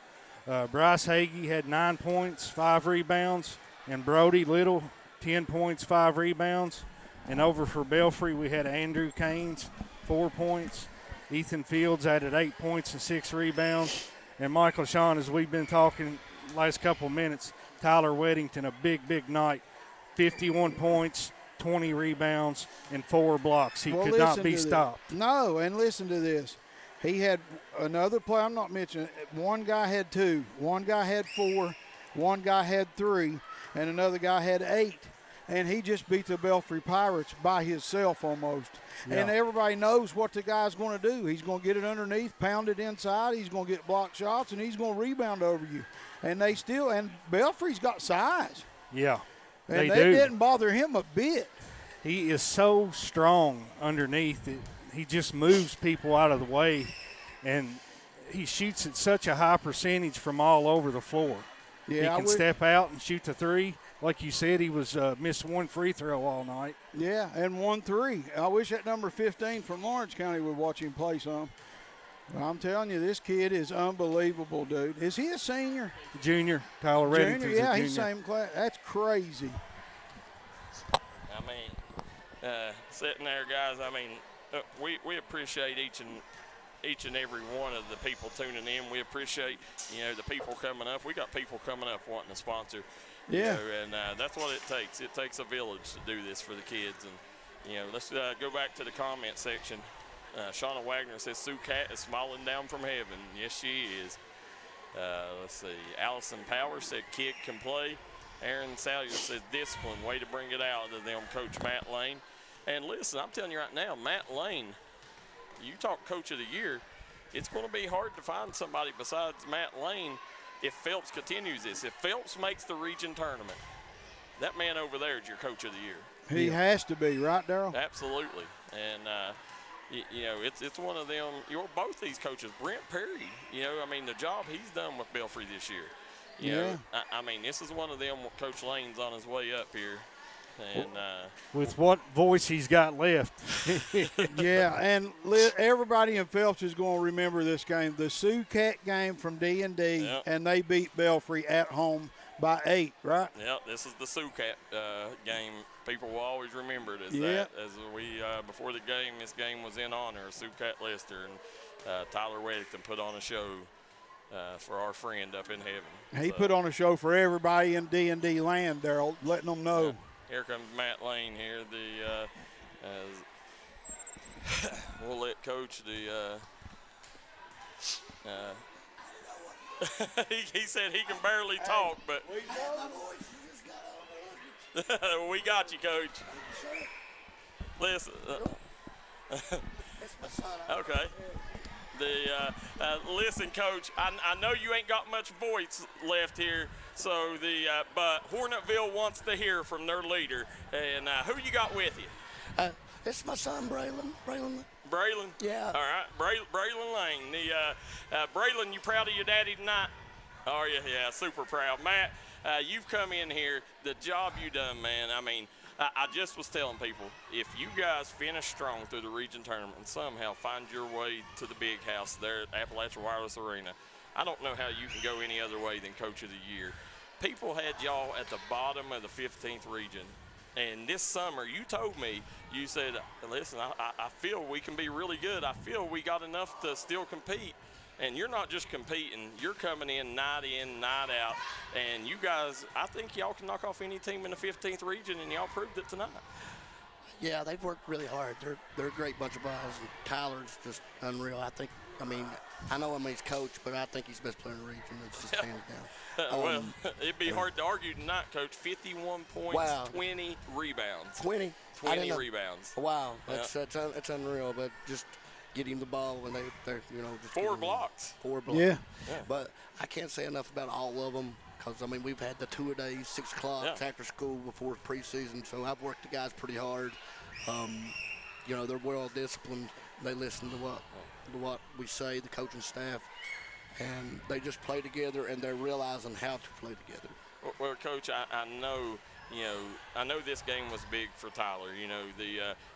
Bryce Hagee had 9 points, 5 rebounds. And Brody Little, 10 points, 5 rebounds. And over for Belfry, we had Andrew Caines, 4 points. Ethan Fields added 8 points and 6 rebounds. And Michael Shawn, as we've been talking last couple of minutes, Tyler Weddington, a big, big night, 51 points, 20 rebounds, and 4 blocks. He could not be stopped. No, and listen to this. He had another player, I'm not mentioning, one guy had 2, one guy had 4, one guy had 3, and another guy had 8. And he just beat the Belfry Pirates by himself almost. Yeah. And everybody knows what the guy's going to do. He's going to get it underneath, pound it inside. He's going to get block shots, and he's going to rebound over you. And and Belfry's got size. Yeah, and they didn't bother him a bit. He is so strong underneath. He just moves people out of the way, and he shoots at such a high percentage from all over the floor. Yeah, he can step out and shoot the 3. Like you said, he was missed 1 free throw all night. Yeah, and 1 3. I wish that number 15 from Lawrence County would watch him play some. I'm telling you, this kid is unbelievable, dude. Is he a senior? Junior. Tyler Reddington's junior. Yeah, he's same class. That's crazy. Sitting there, guys, we appreciate each and every one of the people tuning in. We appreciate, the people coming up. We got people coming up wanting to sponsor. Yeah. And that's what it takes. It takes a village to do this for the kids. And, let's go back to the comment section. Shauna Wagner says, Sue Cat is smiling down from heaven. Yes, she is. Let's see. Allison Powers said, kid can play. Aaron Salyer says, discipline. Way to bring it out of them, Coach Matt Lane. And listen, I'm telling you right now, Matt Lane, you talk Coach of the Year, it's going to be hard to find somebody besides Matt Lane if Phelps continues this. If Phelps makes the region tournament, that man over there is your Coach of the Year. He has to be, right, Darryl? Absolutely. And, it's one of them. Both these coaches, Brent Perry, the job he's done with Belfry this year. This is one of them. Coach Lane's on his way up here. And with what voice he's got left. Yeah, and everybody in Phelps is going to remember this game, the Sioux Cat game from D&D, and they beat Belfry at home by 8, right? Yep, this is the Sioux Cat game people will always remember it as Yeah. that. As we before the game, this game was in honor of Sue Cat Lester, and Tyler Weddington put on a show for our friend up in heaven. He put on a show for everybody in D&D land, Darryl, letting them know. Here comes Matt Lane here. We'll let Coach he said he can barely talk, but we got you, Coach. Listen. Okay. Listen, Coach. I know you ain't got much voice left here, so but Hornetville wants to hear from their leader. And who you got with you? It's my son, Braylon. Braylon? Yeah. All right, Braylon Lane. Braylon, you proud of your daddy tonight? Are you? Yeah, super proud. Matt, you've come in here. The job you done, man. I mean, I just was telling people, if you guys finish strong through the region tournament and somehow find your way to the big house there at Appalachia Wireless Arena, I don't know how you can go any other way than Coach of the Year. People had y'all at the bottom of the 15th region. And this summer, you told me, you said, listen, I feel we can be really good. I feel we got enough to still compete. And you're not just competing. You're coming in, night out. And you guys, I think y'all can knock off any team in the 15th region, and y'all proved it tonight. Yeah, they've worked really hard. They're a great bunch of balls. And Tyler's just unreal. I know him as coach, but I think he's the best player in the region. It's just hands down. Well, it'd be hard to argue tonight, Coach. 51 points, wow. 20 rebounds. 20 rebounds. Wow, that's unreal. But just get him the ball when they're just 4 blocks. 4 blocks. Yeah. But I can't say enough about all of them because we've had the 2-a-days, 6 o'clock after school before preseason. So I've worked the guys pretty hard. They're well disciplined. They listen to what we say, the coaching staff, and they just play together, and they're realizing how to play together. Well, Coach, I know this game was big for Tyler.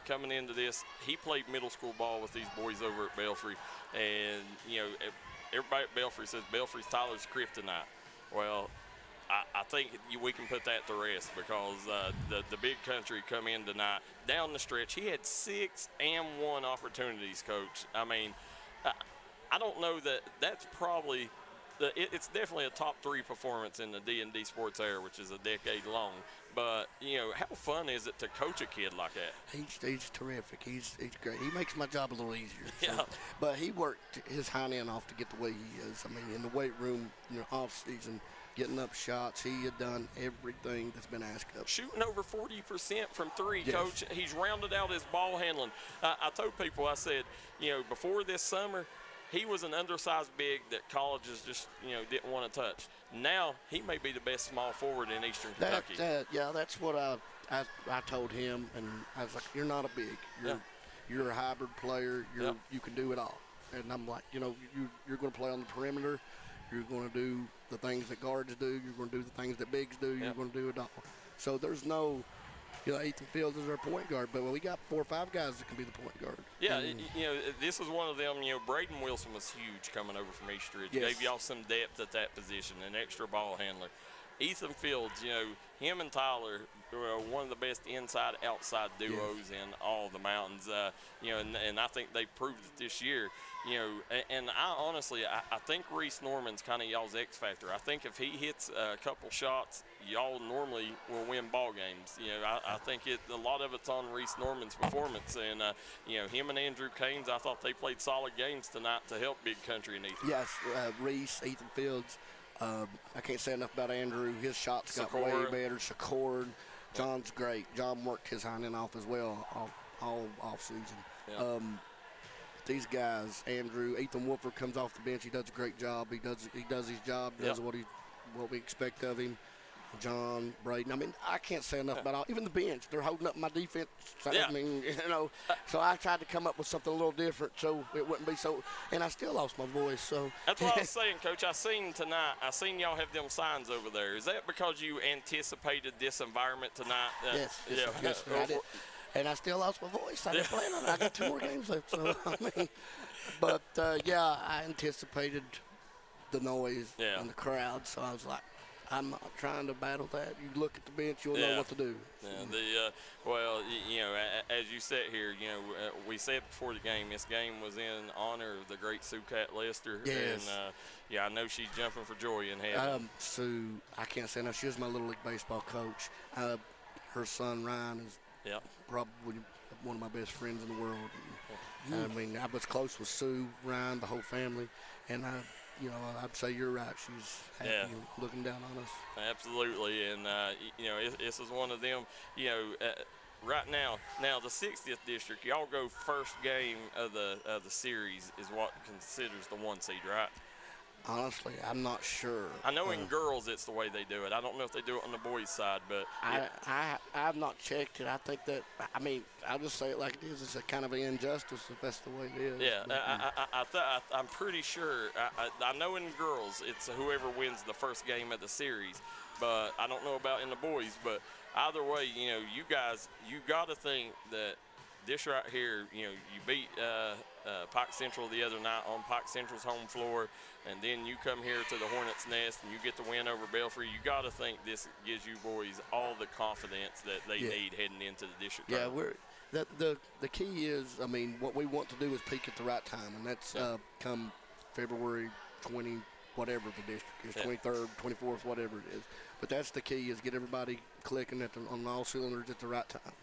Coming into this, he played middle school ball with these boys over at Belfry, and everybody at Belfry says Belfry's Tyler's kryptonite. Well, I think we can put that to rest because the big country come in tonight. Down the stretch, he had 6 and 1 opportunities, Coach. I mean, I don't know that's probably it's definitely a top 3 performance in the D&D Sports era, which is a decade long. But, how fun is it to coach a kid like that? He's terrific. He's great. He makes my job a little easier. Yeah. But he worked his hind end off to get the way he is. In the weight room, off season, getting up shots, he had done everything that's been asked of him. Shooting over 40% from 3, yes. Coach. He's rounded out his ball handling. I told people, I said, before this summer, he was an undersized big that colleges just, didn't want to touch. Now he may be the best small forward in Eastern Kentucky. That's what I told him, and I was like, "You're not a big. You're a hybrid player. You can do it all." And I'm like, you're going to play on the perimeter. You're going to do the things that guards do. You're going to do the things that bigs do. You're going to do it all. So there's no. Ethan Fields is our point guard, but we got 4 or 5 guys that can be the point guard. Yeah, this is one of them. Braden Wilson was huge coming over from East Ridge. Yes. Gave y'all some depth at that position, an extra ball handler. Ethan Fields, him and Tyler were one of the best inside-outside duos in all the mountains. And I think they proved it this year. And I honestly, I think Reese Norman's kind of y'all's X factor. I think if he hits a couple shots, y'all normally will win ball games. I think a lot of it's on Reese Norman's performance. And him and Andrew Caines, I thought they played solid games tonight to help Big Country and Ethan. Yes, Reese, Ethan Fields. I can't say enough about Andrew. His shots got way better. Shakur, John's great. John worked his hind end off as well all off season. Yeah. These guys, Andrew, Ethan Wolford comes off the bench. He does a great job. He does his job. Does what we expect of him. John, Braden. I can't say enough about all. Even the bench, they're holding up my defense. Yeah. So I tried to come up with something a little different so it wouldn't be so. And I still lost my voice. So that's what I was saying, Coach. I seen y'all have them signs over there. Is that because you anticipated this environment tonight? Yes, I did. And I still lost my voice. I didn't plan on it. I got 2 more games left. So I anticipated the noise and the crowd. So I was like, I'm not trying to battle that. You look at the bench, you'll know what to do. Yeah, well, as you sit here, we said before the game, this game was in honor of the great Sue Cat Lester. Yes. And, I know she's jumping for joy in heaven. Sue, I can't say enough. She was my Little League Baseball coach. Her son, Ryan, is probably one of my best friends in the world. And, I mean, I was close with Sue, Ryan, the whole family. And, I'd say you're right. She's happy looking down on us. Absolutely. And, this is one of them, right now the 60th district, y'all go first game of the series is what considers the 1 seed, right? Honestly, I'm not sure. I know in girls it's the way they do it. I don't know if they do it on the boys' side, but I've not checked it. I think that, I'll just say it like it is. It's a kind of an injustice if that's the way it is. Yeah, I'm pretty sure. I know in girls it's whoever wins the first game of the series, but I don't know about in the boys. But either way, you guys, you got to think that this right here, you beat Pike Central the other night on Pike Central's home floor, and then you come here to the Hornets' Nest and you get the win over Belfry. You got to think this gives you boys all the confidence that they need heading into the district. Yeah, the key is, what we want to do is peak at the right time, and that's come February 20, whatever the district is, 23rd, 24th, whatever it is. But that's the key, is get everybody clicking on all cylinders at the right time.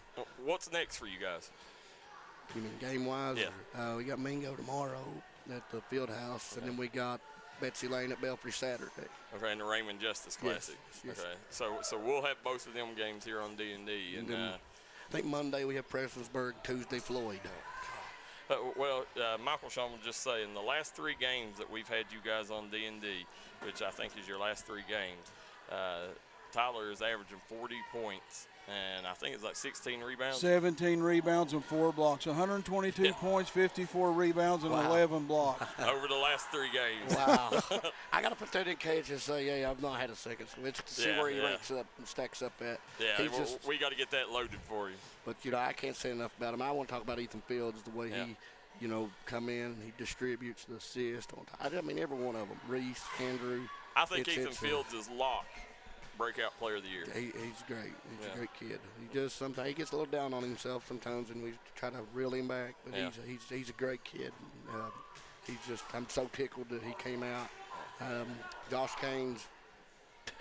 What's next for you guys? You mean game-wise? Yeah. We got Mingo tomorrow at the field house, and then we got Betsy Lane at Belfry Saturday. Okay, and the Raymond Justice Classic. Yes. Okay, so we'll have both of them games here on D&D. And I think Monday we have Prestonsburg, Tuesday Floyd. Michael Shawn was just saying the last 3 games that we've had you guys on D&D, which I think is your last 3 games, Tyler is averaging 40 points. And I think it's like 16 rebounds. 17 rebounds and 4 blocks. 122 points, 54 rebounds, and 11 blocks. Over the last 3 games. Wow. I got to put that in cage and say, I've not had a second switch to see where he ranks up and stacks up at. Yeah, we got to get that loaded for you. But, I can't say enough about him. I want to talk about Ethan Fields, the way he, come in, he distributes the assist. Every one of them. Reese, Andrew. I think Ethan Fields is locked. Breakout player of the year. He's great. He's a great kid. He does sometimes. He gets a little down on himself sometimes, and we try to reel him back. But he's a great kid. I'm so tickled that he came out. Josh Caines,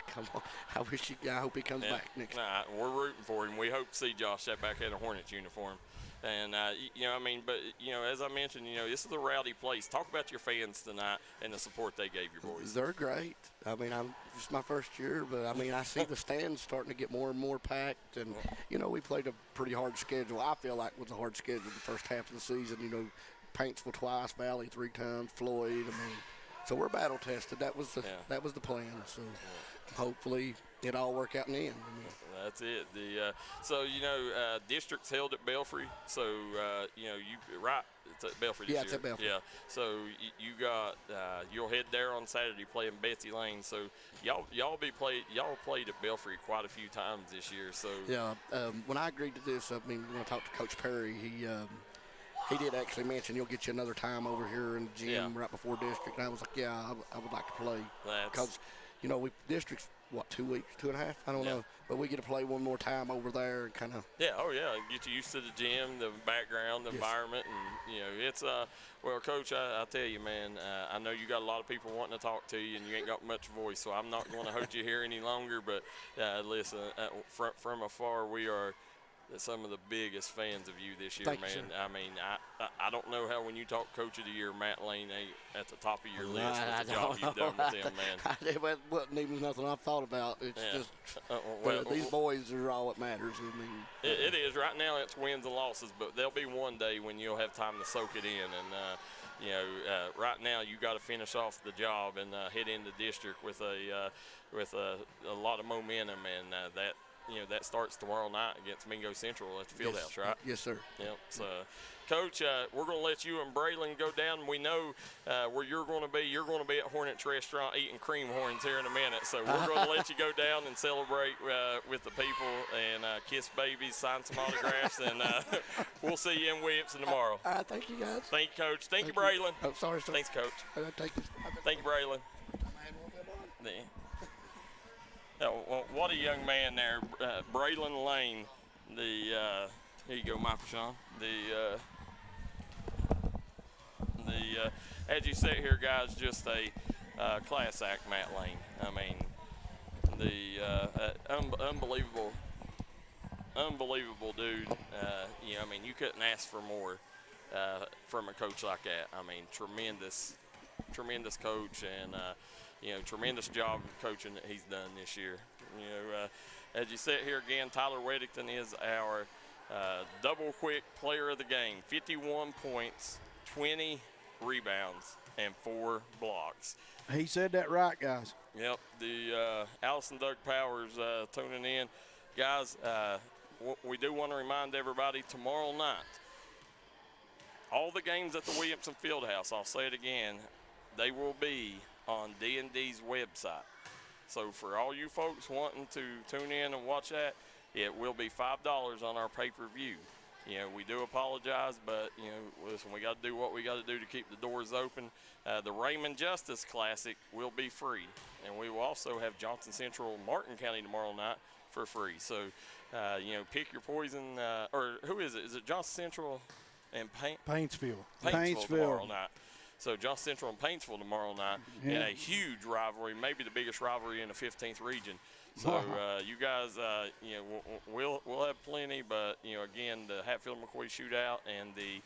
come on. I hope he comes back next. We're rooting for him. We hope to see Josh back in a Hornets uniform. And, as I mentioned, this is a rowdy place. Talk about your fans tonight and the support they gave your boys. They're great. It's my first year, but, I see the stands starting to get more and more packed. And, we played a pretty hard schedule. I feel like it was a hard schedule the first half of the season. Paintsville twice, Valley 3 times, Floyd. So we're battle tested. That was the plan. So hopefully it all work out in the end. That's it. Districts held at Belfry. So it's at Belfry this year. It's at Belfry. Yeah. So you got you'll head there on Saturday playing Betsy Lane. So y'all played at Belfry quite a few times this year. So when I agreed to this, when I talked to Coach Perry, he did actually mention you'll get you another time over here in the gym right before district. And I was like, I would like to play because we districts. 2 weeks, 2.5? I don't know. But we get to play one more time over there and kind of. Yeah, get you used to the gym, the background, the environment. And, it's, Coach, I tell you, man, I know you got a lot of people wanting to talk to you and you ain't got much voice, so I'm not going to hold you here any longer. But, listen, from afar, we are some of the biggest fans of you this year, Thank man. You, I don't know how when you talk Coach of the Year, Matt Lane ain't at the top of your list with the job you've done with him, man. It wasn't even nothing I've thought about. It's just these boys are all that matters. It is. Right now it's wins and losses, but there'll be one day when you'll have time to soak it in. And, right now you got to finish off the job and head into district with a lot of momentum, and that starts tomorrow night against Mingo Central at the Fieldhouse, right? Yes, sir. Yep. So, Coach, we're going to let you and Braylon go down. We know where you're going to be. You're going to be at Hornets Restaurant eating cream horns here in a minute. So we're going to let you go down and celebrate with the people and kiss babies, sign some autographs, and we'll see you in Williamson tomorrow. Thank you, guys. Thank you, Coach. Thank you, Braylon. Oh, sorry, sir. Thanks, Coach. Thank you. Thank you, Braylon. Yeah. What a young man there, Braylon Lane. Here you go, Michael Shawn. As you sit here, guys, just a class act, Matt Lane. I mean, unbelievable dude. I mean, you couldn't ask for more from a coach like that. I mean, tremendous coach, and tremendous job coaching that he's done this year. As you sit here again, Tyler Weddington is our double quick player of the game. 51 points, 20 rebounds, and 4 blocks. He said that right, guys. Yep. The Allison Doug Powers tuning in. Guys, we do want to remind everybody tomorrow night, all the games at the Williamson Fieldhouse, I'll say it again, they will be on D&D's website. So for all you folks wanting to tune in and watch that, it will be $5 on our pay-per-view. We do apologize, but, listen, we got to do what we got to do to keep the doors open. The Raymond Justice Classic will be free, and we will also have Johnson Central Martin County tomorrow night for free. So, pick your poison. Or who is it? Is it Johnson Central and Paintsville tomorrow night. So Johnson Central and Paintsville tomorrow night in a huge rivalry, maybe the biggest rivalry in the 15th region. So you guys, we'll have plenty, but again, the Hatfield McCoy shootout and the